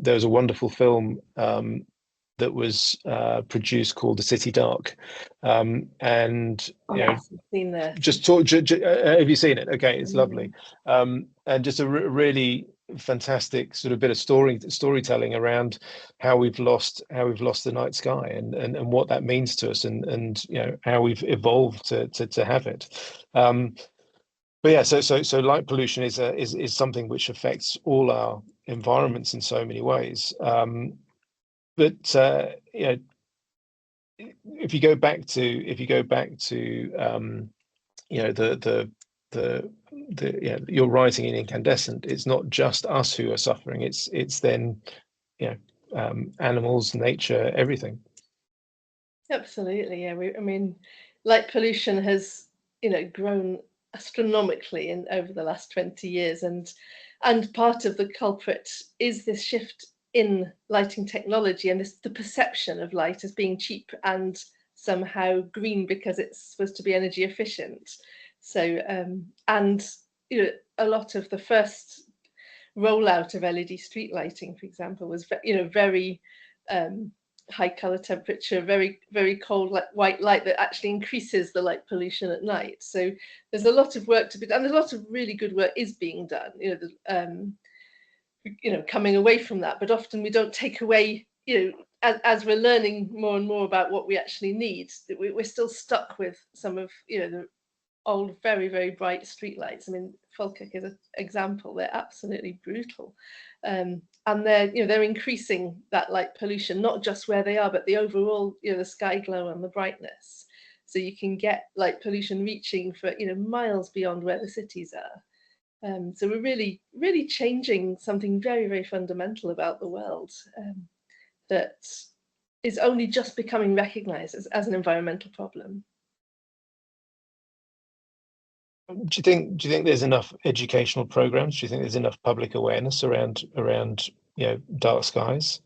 There was a wonderful film that was produced called The City Dark, and you know, I've seen the. just talk. Have you seen it? Okay, it's lovely, and just a really fantastic sort of bit of storytelling around how we've lost the night sky, and what that means to us, and you know, how we've evolved to have it. But yeah, so light pollution is something which affects all our environments in so many ways. But you know, if you go back to you know, yeah, you're writing in Incandescent, it's not just us who are suffering, it's then, you know, animals, nature, everything. Absolutely, yeah. I mean, light pollution has, grown astronomically in over the last 20 years, and part of the culprit is this shift in lighting technology and the perception of light as being cheap and somehow green because it's supposed to be energy efficient. So, and a lot of the first rollout of LED street lighting, for example, was very um, high color temperature, very very cold white light that actually increases the light pollution at night. So there's a lot of work to be done. There's a lot of really good work is being done. Coming away from that, but often we don't take away. As we're learning more and more about what we actually need, that we're still stuck with some of the old, very, very bright streetlights. I mean, Falkirk is an example. They're absolutely brutal. And they're increasing that light pollution, not just where they are, but the overall, the sky glow and the brightness. So you can get light pollution reaching for, miles beyond where the cities are. So we're really, really changing something very, very fundamental about the world that is only just becoming recognized as an environmental problem. Do you think there's enough educational programs? Do you think there's enough public awareness around dark skies?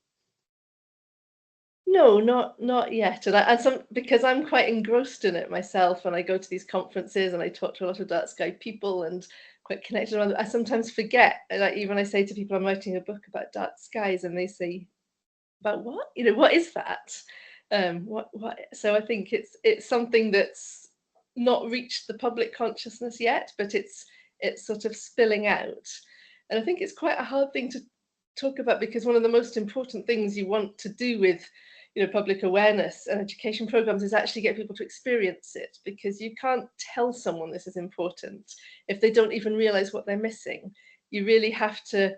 No, not yet. And because I'm quite engrossed in it myself, and I go to these conferences and I talk to a lot of dark sky people and quite connected around. I sometimes forget, like even I say to people I'm writing a book about dark skies, and they say, "About what? What is that?" What? So I think it's something that's not reached the public consciousness yet, but it's sort of spilling out, and I think it's quite a hard thing to talk about because one of the most important things you want to do with public awareness and education programs is actually get people to experience it, because you can't tell someone this is important if they don't even realize what they're missing. You really have to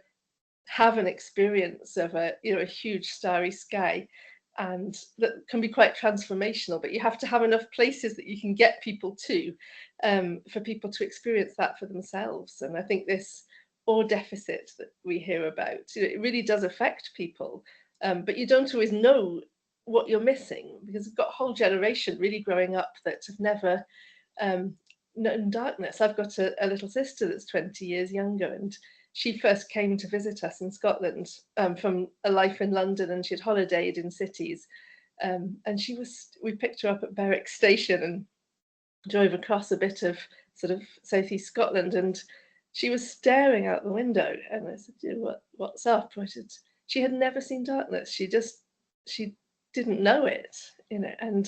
have an experience of a huge starry sky, and that can be quite transformational, but you have to have enough places that you can get people to for people to experience that for themselves. And I think this ore deficit that we hear about, it really does affect people, but you don't always know what you're missing, because we've got a whole generation really growing up that have never known darkness. I've got a little sister that's 20 years younger, and she first came to visit us in Scotland from a life in London, and she'd holidayed in cities. And we picked her up at Berwick Station and drove across a bit of sort of southeast Scotland, and she was staring out the window. And I said, what's up? She had never seen darkness. She didn't know it, and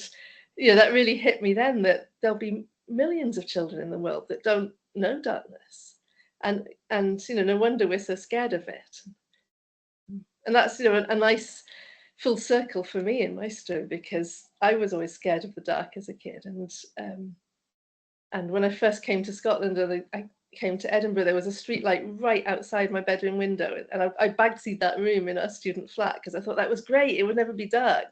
that really hit me then, that there'll be millions of children in the world that don't know darkness, and no wonder we're so scared of it. And that's a nice full circle for me in my story, because I was always scared of the dark as a kid, and when I first came to Scotland and I came to Edinburgh, there was a street light right outside my bedroom window, and I bagsied that room in a student flat because I thought that was great. It would never be dark.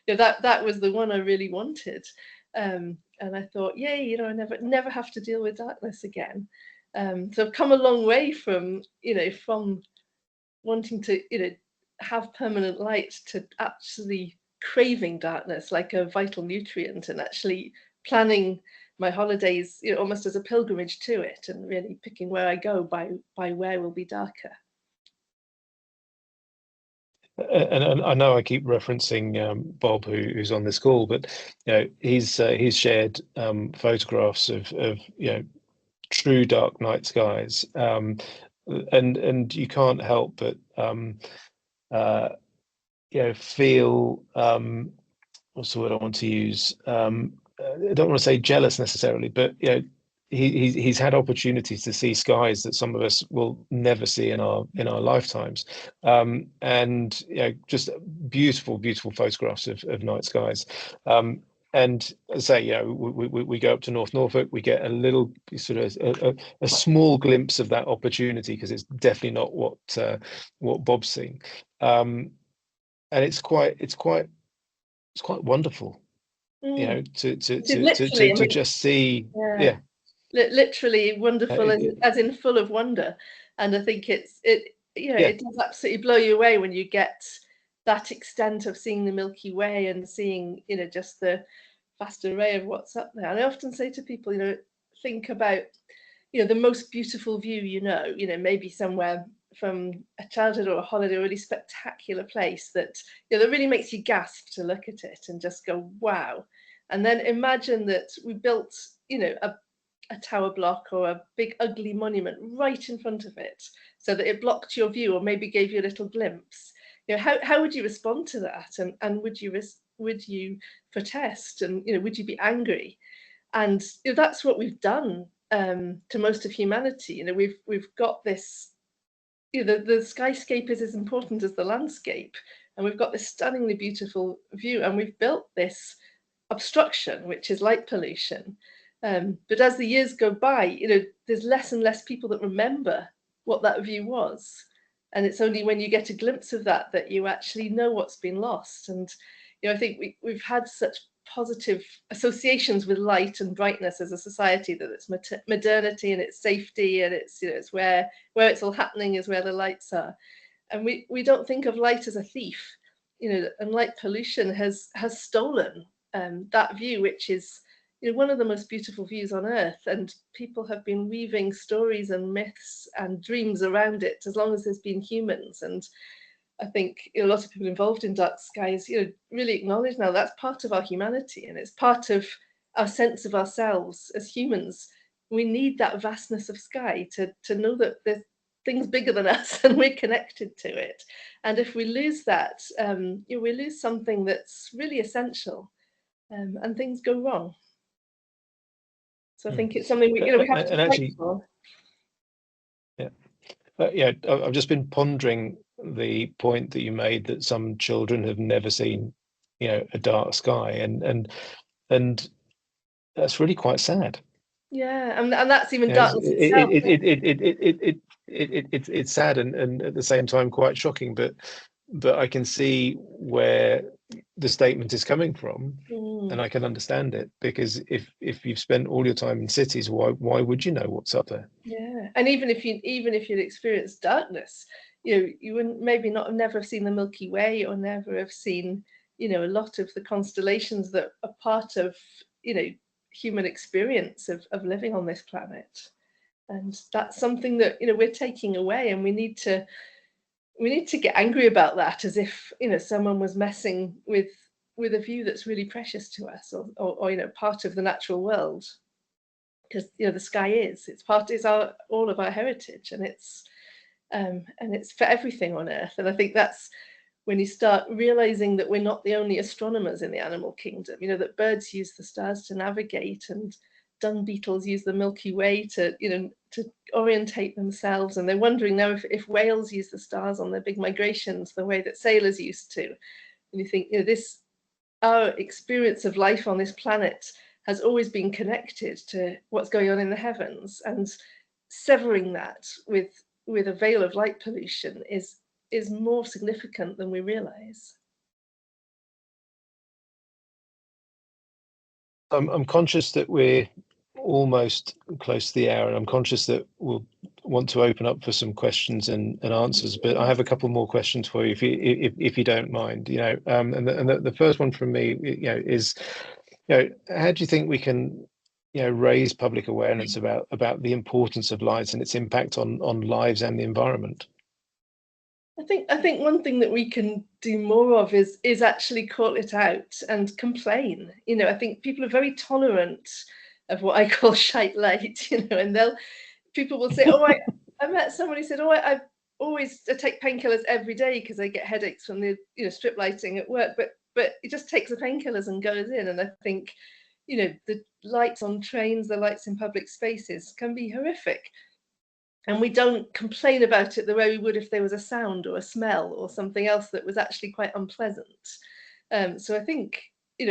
That was the one I really wanted, and I thought, yay, I never have to deal with darkness again. So I've come a long way from from wanting to have permanent light to actually craving darkness like a vital nutrient, and actually planning my holidays almost as a pilgrimage to it, and really picking where I go by where will be darker. And I know I keep referencing Bob, who's on this call, but he's shared photographs of true dark night skies, and you can't help but feel what's the word I want to use? I don't want to say jealous necessarily, but he's had opportunities to see skies that some of us will never see in our lifetimes, and just beautiful photographs of night skies. And as I say, we go up to North Norfolk, we get a little sort of a small glimpse of that opportunity, because it's definitely not what Bob's seen, and it's quite wonderful, to just see. Yeah, literally wonderful, as in full of wonder. And I think it does absolutely blow you away when you get that extent of seeing the Milky Way and seeing, just the vast array of what's up there. And I often say to people, think about, the most beautiful view, maybe somewhere from a childhood or a holiday, a really spectacular place that, that really makes you gasp to look at it and just go, wow. And then imagine that we built, a tower block or a big ugly monument right in front of it so that it blocked your view or maybe gave you a little glimpse. How would you respond to that? And would you protest? And would you be angry? And that's what we've done to most of humanity. We've got this. The skyscape is as important as the landscape, and we've got this stunningly beautiful view, and we've built this obstruction, which is light pollution. But as the years go by, there's less and less people that remember what that view was. And it's only when you get a glimpse of that you actually know what's been lost. And I think we've had such positive associations with light and brightness as a society, that it's modernity and it's safety and it's where it's all happening is where the lights are. And we don't think of light as a thief, and light pollution has stolen that view, which is one of the most beautiful views on earth, and people have been weaving stories and myths and dreams around it as long as there's been humans. And I think a lot of people involved in dark skies, really acknowledge now that's part of our humanity, and it's part of our sense of ourselves as humans. We need that vastness of sky to know that there's things bigger than us and we're connected to it. And if we lose that, we lose something that's really essential, and things go wrong. So I think it's something we have to fight for. Yeah, I've just been pondering the point that you made that some children have never seen, a dark sky, and that's really quite sad. Yeah, and that's even darkness itself. It's sad and at the same time quite shocking, but I can see where the statement is coming from, and I can understand it, because if you've spent all your time in cities, why would you know what's up there? Yeah, and even if you'd experienced darkness, you wouldn't maybe never have seen the Milky Way, or never have seen a lot of the constellations that are part of human experience of living on this planet. And that's something that we're taking away, and we need to get angry about that, as if someone was messing with a view that's really precious to us, or part of the natural world. Because the sky it's all of our heritage, and it's for everything on earth. And I think that's when you start realizing that we're not the only astronomers in the animal kingdom, that birds use the stars to navigate, and dung beetles use the Milky Way to orientate themselves, and they're wondering now if whales use the stars on their big migrations the way that sailors used to. And you think, our experience of life on this planet has always been connected to what's going on in the heavens, and severing that with a veil of light pollution is more significant than we realize. I'm conscious that we're almost close to the hour, and I'm conscious that we'll want to open up for some questions and answers, but I have a couple more questions for you, if you don't mind. And the first one from me, is, how do you think we can, raise public awareness about the importance of light and its impact on lives and the environment? I think one thing that we can do more of is actually call it out and complain. I think people are very tolerant of what I call shite light, and people will say, oh, I met someone who said, oh, I take painkillers every day because I get headaches from the strip lighting at work, but it just takes the painkillers and goes in. And I think the lights on trains, the lights in public spaces can be horrific, and we don't complain about it the way we would if there was a sound or a smell or something else that was actually quite unpleasant. So I think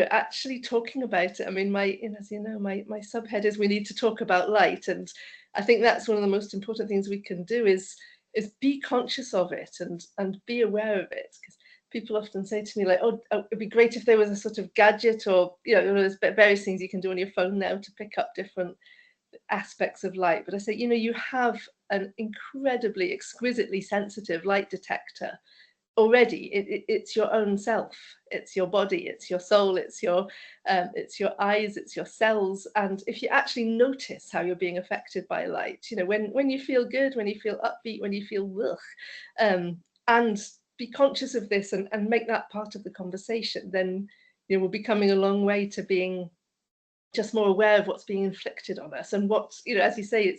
actually talking about it. I mean, as you know, my subhead is we need to talk about light, and I think that's one of the most important things we can do is be conscious of it and be aware of it. Because people often say to me, like, oh, it'd be great if there was a sort of gadget, or there's various things you can do on your phone now to pick up different aspects of light. But I say, you have an incredibly exquisitely sensitive light detector already it's your own self, it's your body, it's your soul, it's your eyes, it's your cells. And if you actually notice how you're being affected by light, you know, when you feel good, when you feel upbeat, when you feel and be conscious of this and make that part of the conversation, then you know we'll be coming a long way to being just more aware of what's being inflicted on us. And what, you know, as you say,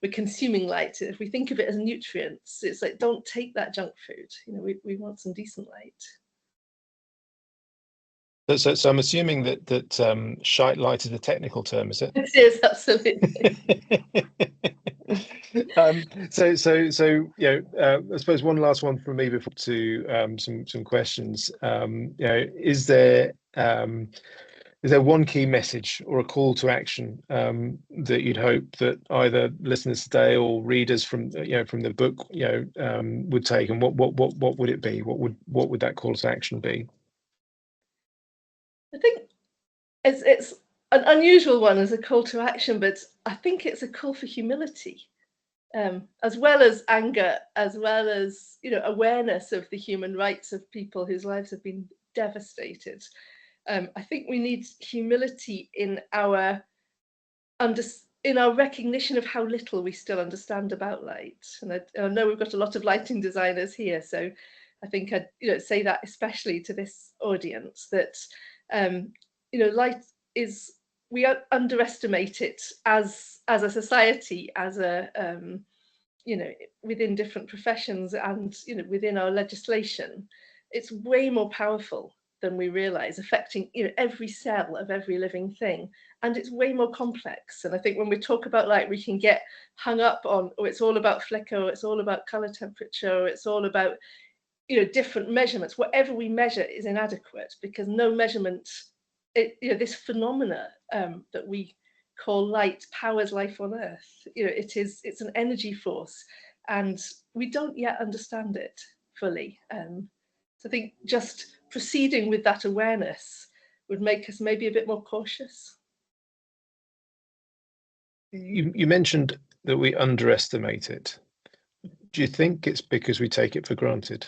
we're consuming light. If we think of it as nutrients, it's like, don't take that junk food. You know, we want some decent light. So I'm assuming that shite light is a technical term, is it? It is, absolutely. So you know, I suppose one last one from me before to some questions. You know, is there one key message or a call to action that you'd hope that either listeners today or readers from the book would take, and what would it be? What would that call to action be? I think it's an unusual one as a call to action, but I think it's a call for humility, as well as anger, as well as, you know, awareness of the human rights of people whose lives have been devastated. I think we need humility in our recognition of how little we still understand about light. And I know we've got a lot of lighting designers here, so I think I'd say that especially to this audience, that light is, we underestimate it as a society, as a within different professions, and within our legislation. It's way more powerful than we realize, affecting every cell of every living thing, and it's way more complex. And I think when we talk about light, we can get hung up on, oh, it's all about flicker, or it's all about color temperature, or it's all about different measurements. Whatever we measure is inadequate, because no measurement, this phenomena that we call light powers life on Earth. It's an energy force, and we don't yet understand it fully. So I think just proceeding with that awareness would make us maybe a bit more cautious. You mentioned that we underestimate it. Do you think it's because we take it for granted?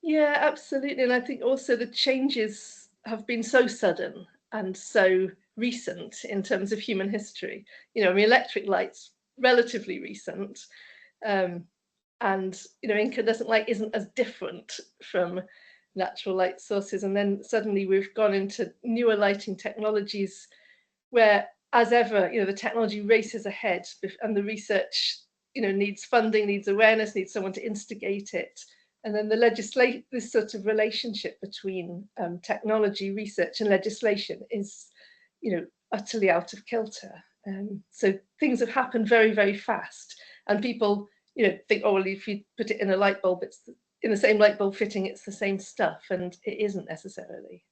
Yeah, absolutely. And I think also the changes have been so sudden and so recent in terms of human history. Electric light's relatively recent. And incandescent light isn't as different from natural light sources. And then suddenly we've gone into newer lighting technologies where, as ever, the technology races ahead, and the research needs funding, needs awareness, needs someone to instigate it. And then this sort of relationship between technology, research, and legislation is utterly out of kilter. So things have happened very, very fast, and people think, oh well, if you put it in a light bulb, it's in the same light bulb fitting, it's the same stuff, and it isn't necessarily.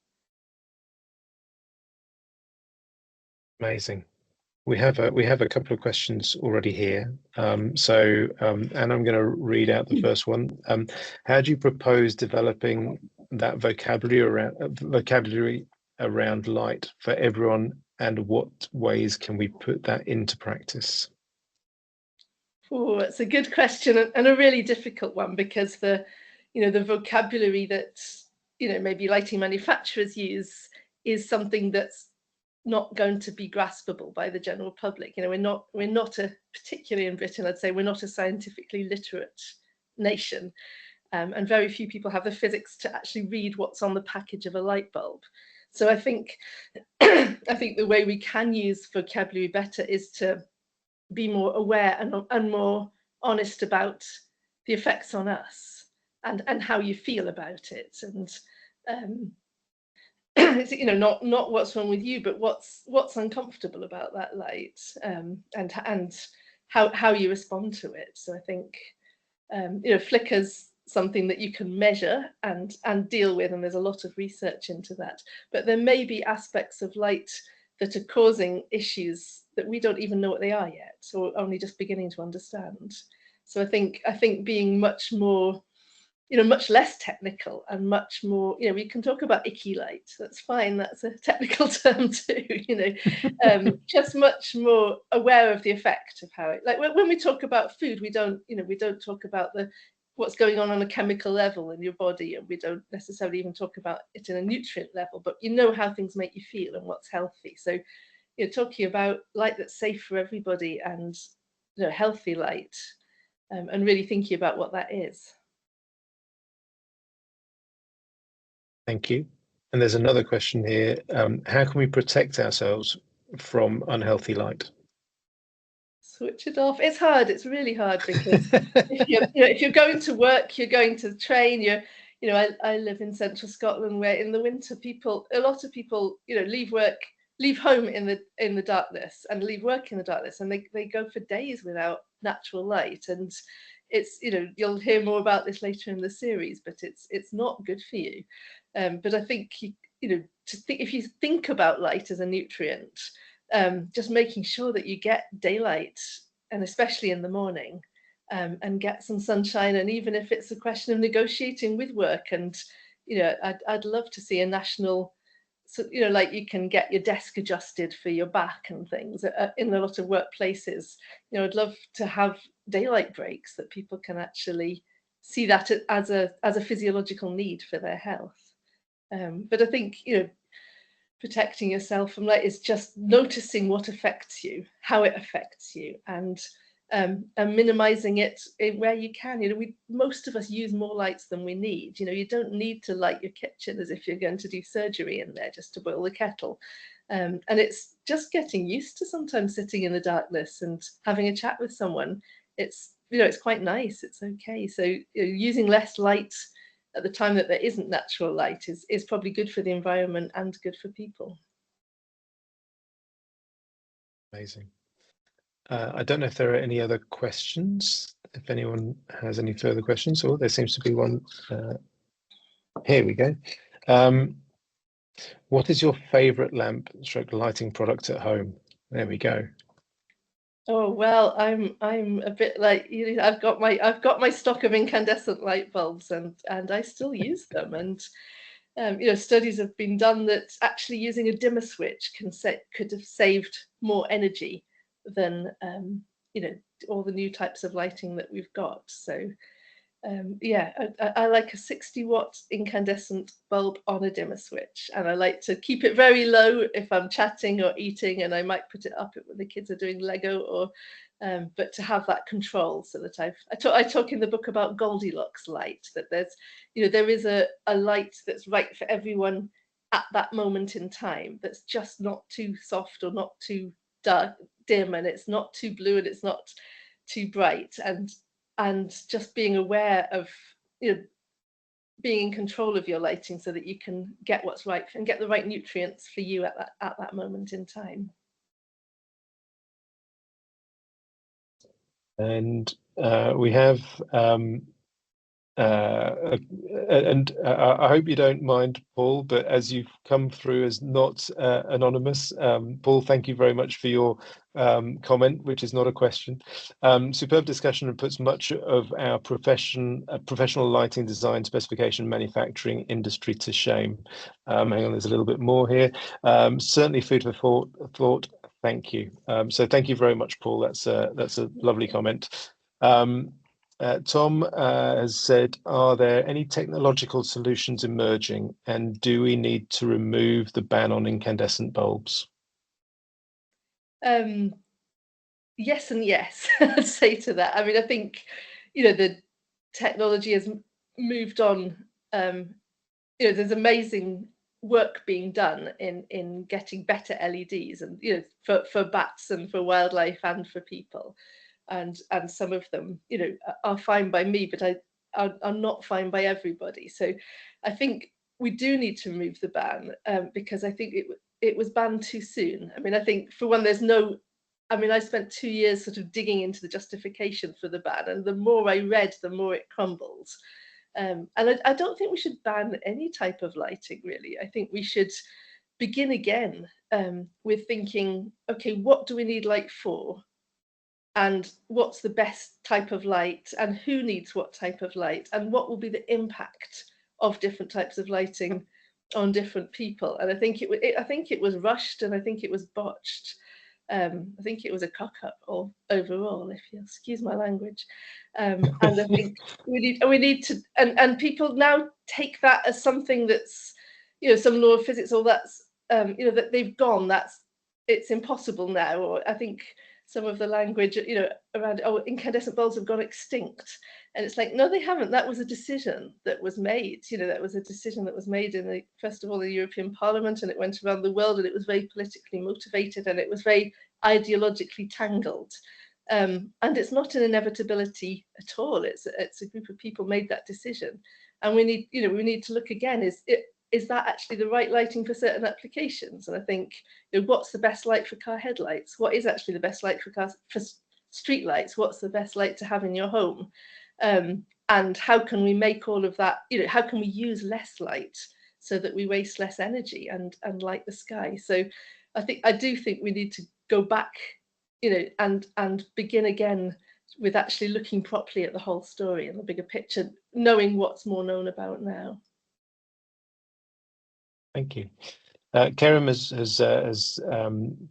Amazing. We have a couple of questions already here. And I'm going to read out the first one. How do you propose developing that vocabulary around light for everyone, and what ways can we put that into practice? Oh, it's a good question, and a really difficult one, because the vocabulary that maybe lighting manufacturers use is something that's not going to be graspable by the general public. We're not particularly in Britain, I'd say, we're not a scientifically literate nation, and very few people have the physics to actually read what's on the package of a light bulb. So I think the way we can use vocabulary better is to be more aware and more honest about the effects on us, and how you feel about it, and not what's wrong with you, but what's uncomfortable about that light, and how you respond to it. So I think flicker's something that you can measure and deal with, and there's a lot of research into that. But there may be aspects of light that are causing issues that we don't even know what they are yet, or only just beginning to understand. So I think being much more, much less technical, and much more, we can talk about icky light, that's fine, that's a technical term too, just much more aware of the effect of how it, like when we talk about food, we don't talk about what's going on a chemical level in your body, and we don't necessarily even talk about it in a nutrient level, but you know how things make you feel and what's healthy. So you're talking about light that's safe for everybody, and healthy light, and really thinking about what that is. Thank you. And there's another question here. How can we protect ourselves from unhealthy light? Switch it off. It's hard. It's really hard, because if you're going to work, you're going to train. I live in central Scotland, where in the winter a lot of people, leave home in the darkness, and leave work in the darkness, and they go for days without natural light. And it's, you'll hear more about this later in the series, but it's not good for you. But I think if you think about light as a nutrient, just making sure that you get daylight, and especially in the morning, and get some sunshine. And even if it's a question of negotiating with work, and I'd love to see a national, so like you can get your desk adjusted for your back and things in a lot of workplaces. I'd love to have daylight breaks, that people can actually see that as a physiological need for their health. But I think protecting yourself from light is just noticing what affects you, how it affects you, and minimizing it where you can. Most of us use more lights than we need. You don't need to light your kitchen as if you're going to do surgery in there just to boil the kettle. And it's just getting used to sometimes sitting in the darkness and having a chat with someone. It's quite nice. It's okay. So using less light at the time that there isn't natural light is probably good for the environment and good for people. Amazing. I don't know if there are any other questions. If anyone has any further questions, or there seems to be one. Here we go. What is your favorite lamp stroke lighting product at home? There we go. Oh well, I'm a bit like I've got my stock of incandescent light bulbs, and I still use them. And studies have been done that actually using a dimmer switch could have saved more energy than all the new types of lighting that we've got. So I like a 60-watt incandescent bulb on a dimmer switch, and I like to keep it very low if I'm chatting or eating, and I might put it up when the kids are doing Lego, or but to have that control, so that I talk in the book about Goldilocks light, that there is a light that's right for everyone at that moment in time, that's just not too soft or not too dim, and it's not too blue and it's not too bright, and just being aware of being in control of your lighting, so that you can get what's right and get the right nutrients for you at that moment in time. And we have I hope you don't mind, Paul, but as you've come through as not anonymous, Paul, thank you very much for your comment, which is not a question. Superb discussion, and puts much of our professional lighting design, specification, manufacturing industry to shame. Hang on, there's a little bit more here. Certainly food for thought. Thank you. So thank you very much, Paul. That's a lovely comment. Tom has said, are there any technological solutions emerging, and do we need to remove the ban on incandescent bulbs? Yes and yes, I'd say to that. I mean, I think, the technology has moved on. There's amazing work being done in getting better LEDs, and for bats and for wildlife and for people, and some of them are fine by me, but are not fine by everybody. So I think we do need to remove the ban, because I think it was banned too soon. I mean, I think for one, I spent 2 years sort of digging into the justification for the ban, and the more I read, the more it crumbled. And I don't think we should ban any type of lighting, really. I think we should begin again with thinking, okay, what do we need light for? And what's the best type of light? And who needs what type of light? And what will be the impact of different types of lighting on different people? And I think it was rushed, and I think it was botched. I think it was a cock-up or overall, if you'll excuse my language. And I think we need to, and people now take that as something that's, you know, some law of physics, or that's, you know, that they've gone, it's impossible now. Or I think some of the language, you know, around, oh, incandescent bulbs have gone extinct. And it's like, no, they haven't. That was a decision that was made. You know, that was a decision that was made in the, first of all, the European Parliament, and it went around the world, and it was very politically motivated, and it was very ideologically tangled. And it's not an inevitability at all. It's a group of people made that decision. And we need, you know, we need to look again, is that actually the right lighting for certain applications? And I think, you know, what's the best light for car headlights? What is actually the best light for street lights? What's the best light to have in your home? And how can we make all of that, you know, how can we use less light so that we waste less energy and light the sky? So I do think we need to go back, you know, and begin again with actually looking properly at the whole story and the bigger picture, knowing what's more known about now. Thank you. Kerem has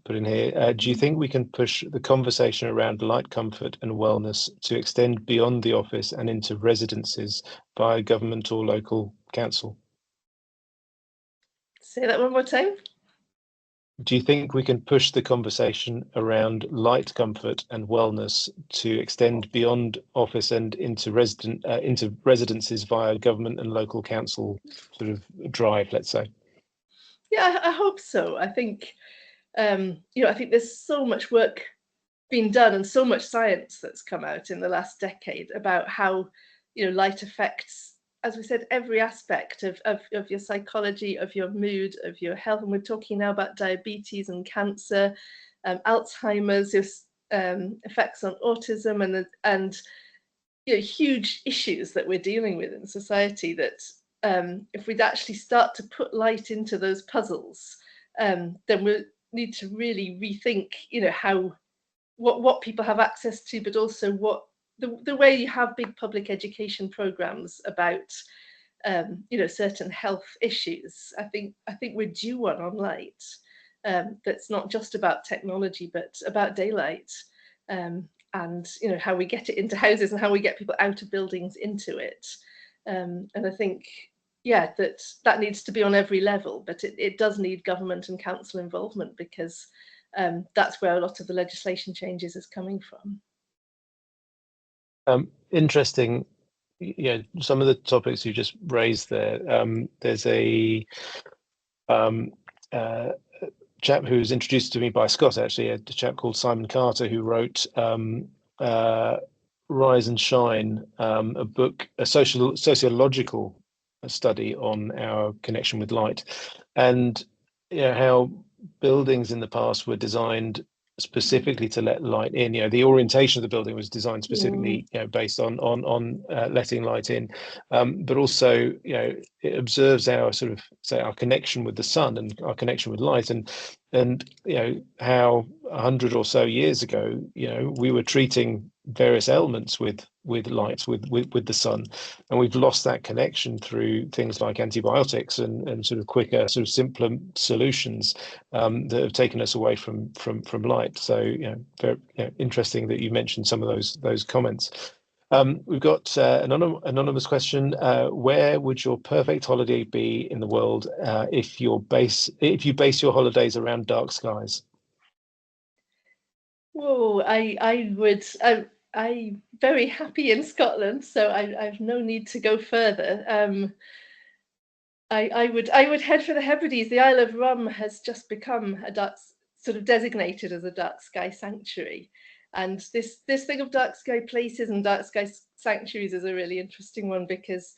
put in here, do you think we can push the conversation around light comfort and wellness to extend beyond the office and into residences by government or local council? Say that one more time. Do you think we can push the conversation around light comfort and wellness to extend beyond office and into residences via government and local council sort of drive, let's say? Yeah, I hope so. I think, you know, I think there's so much work being done and so much science that's come out in the last decade about how, you know, light affects, as we said, every aspect of your psychology, of your mood, of your health. And we're talking now about diabetes and cancer, Alzheimer's, effects on autism, and you know, huge issues that we're dealing with in society that, if we'd actually start to put light into those puzzles, then we need to really rethink, you know, what people have access to, but also what the way you have big public education programs about, you know, certain health issues. I think we're due one on light, that's not just about technology, but about daylight, and you know, how we get it into houses and how we get people out of buildings into it. And I think, yeah, that needs to be on every level, but it does need government and council involvement, because that's where a lot of the legislation changes is coming from. Interesting. Yeah, some of the topics you just raised there. There's a chap who was introduced to me by Scott, actually, a chap called Simon Carter, who wrote Rise and Shine, a book, a sociological study on our connection with light, and you know, how buildings in the past were designed specifically to let light in. You know, the orientation of the building was designed specifically, you know, based on letting light in, but also, you know, it observes our sort of, say, our connection with the sun and our connection with light, and you know, how 100 or so years ago, you know, we were treating various ailments with lights, with the sun, and we've lost that connection through things like antibiotics and sort of quicker, sort of simpler solutions that have taken us away from light. So, you know, very, you know, interesting that you mentioned some of those comments. We've got an anonymous question. Where would your perfect holiday be in the world if you base your holidays around dark skies? Oh, I'm very happy in Scotland, so I've no need to go further. I would head for the Hebrides. The Isle of Rum has just become sort of designated as a dark sky sanctuary. And this thing of dark sky places and dark sky sanctuaries is a really interesting one, because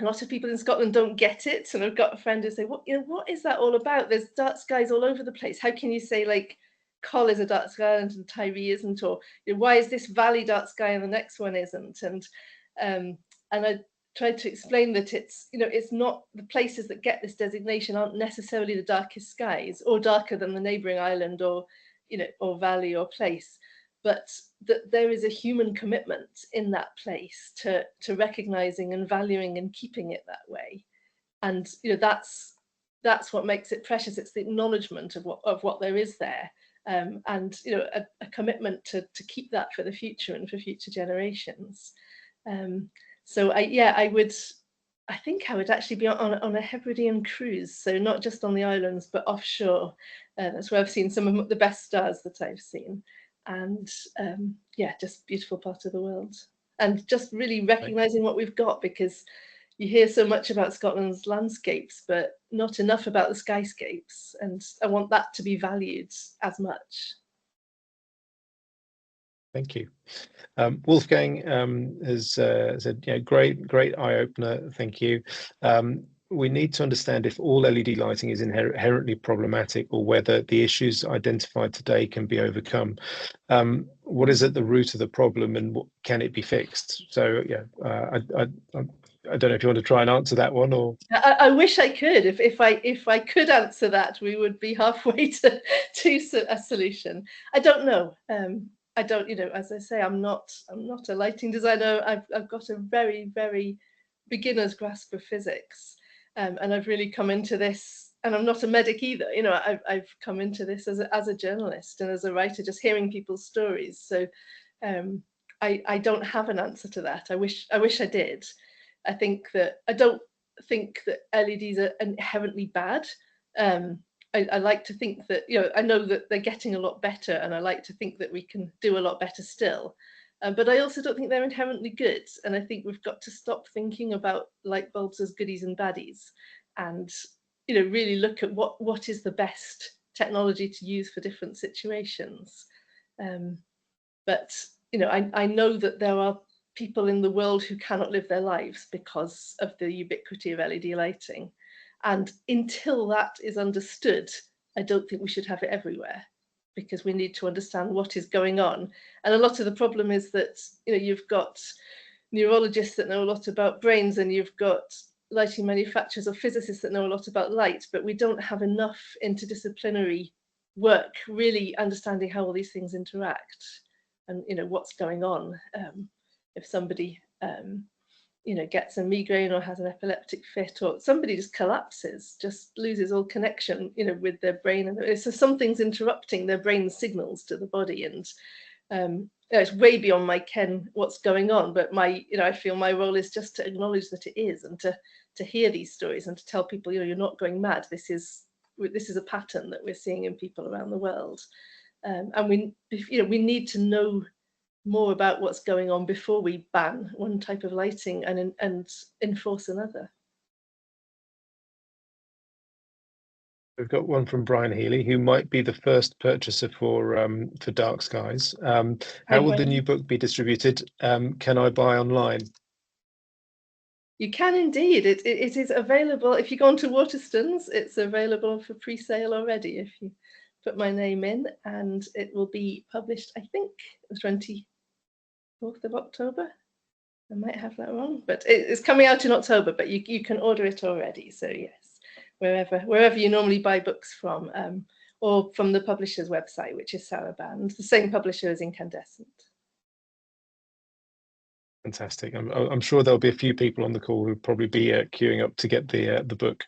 a lot of people in Scotland don't get it. And I've got a friend who say, what is that all about? There's dark skies all over the place. How can you say, like, Coll is a dark sky island and Tiree isn't? Or, you know, why is this valley dark sky and the next one isn't? And I tried to explain that it's, you know, it's not, the places that get this designation aren't necessarily the darkest skies or darker than the neighboring island or, you know, or valley or place, but that there is a human commitment in that place to recognizing and valuing and keeping it that way. And, you know, that's what makes it precious. It's the acknowledgement of what there is there, and a commitment to keep that for the future and for future generations. So I think I would actually be on a Hebridean cruise, so not just on the islands but offshore. That's where I've seen some of the best stars that I've seen, and yeah, just beautiful part of the world, and just really recognizing what we've got, because you hear so much about Scotland's landscapes but not enough about the skyscapes, and I want that to be valued as much. Thank you. Wolfgang has said, great eye-opener, thank you. We need to understand if all LED lighting is inherently problematic, or whether the issues identified today can be overcome. What is at the root of the problem, and can it be fixed? So yeah, I don't know if you want to try and answer that one, or I wish I could. If I could answer that, we would be halfway to a solution. I don't know. I don't, as I say, I'm not a lighting designer. I've got a very, very beginner's grasp of physics, and I've really come into this. And I'm not a medic either. I've come into this as a journalist and as a writer, just hearing people's stories. So I don't have an answer to that. I wish I did. I don't think that LEDs are inherently bad. I like to think that, I know that they're getting a lot better, and I like to think that we can do a lot better still. But I also don't think they're inherently good. And I think we've got to stop thinking about light bulbs as goodies and baddies, and, really look at what is the best technology to use for different situations. But, I know that there are people in the world who cannot live their lives because of the ubiquity of LED lighting. And until that is understood, I don't think we should have it everywhere, because we need to understand what is going on. And a lot of the problem is that, you've got neurologists that know a lot about brains, and you've got lighting manufacturers or physicists that know a lot about light, but we don't have enough interdisciplinary work really understanding how all these things interact, and what's going on. If somebody gets a migraine or has an epileptic fit, or somebody just collapses, just loses all connection with their brain, and so something's interrupting their brain signals to the body, and it's way beyond my ken what's going on, but I feel my role is just to acknowledge that it is, and to hear these stories, and to tell people, you're not going mad. This is a pattern that we're seeing in people around the world, and we need to know more about what's going on before we ban one type of lighting and enforce another. we've got one from Brian Healy, who might be the first purchaser for Dark Skies. How will the new book be distributed? Can I buy online? You can indeed. It is available. If you go onto Waterstones, it's available for pre-sale already if you put my name in, and it will be published, I think, the 24th of October. I might have that wrong, but it's coming out in October, but you can order it already. So yes, wherever you normally buy books from, or from the publisher's website, which is Saraband, the same publisher as Incandescent. Fantastic. I'm sure there'll be a few people on the call who'll probably be queuing up to get the book.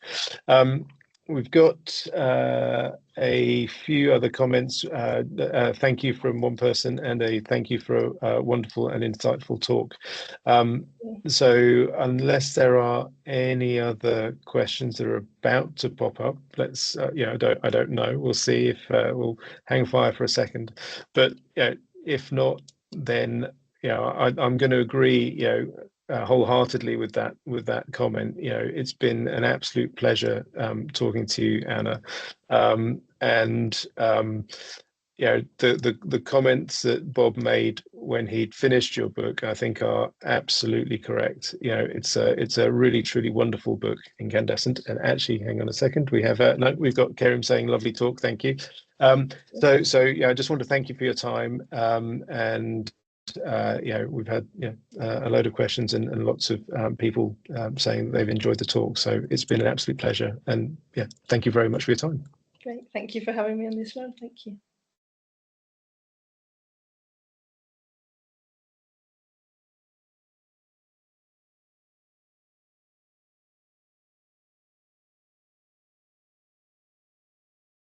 We've got a few other comments. Thank you from one person, and a thank you for a wonderful and insightful talk. So unless there are any other questions that are about to pop up, let's I don't know. We'll see if we'll hang fire for a second. But if not, then I'm going to agree wholeheartedly with that comment. It's been an absolute pleasure talking to you, Anna, and the comments that Bob made when he'd finished your book, I think, are absolutely correct. It's a really truly wonderful book, Incandescent. And actually, hang on a second, we've got Kerim saying lovely talk, thank you. So I just want to thank you for your time, and we've had a load of questions and lots of people saying that they've enjoyed the talk. So it's been an absolute pleasure, and thank you very much for your time. Great, thank you for having me on this show. Thank you.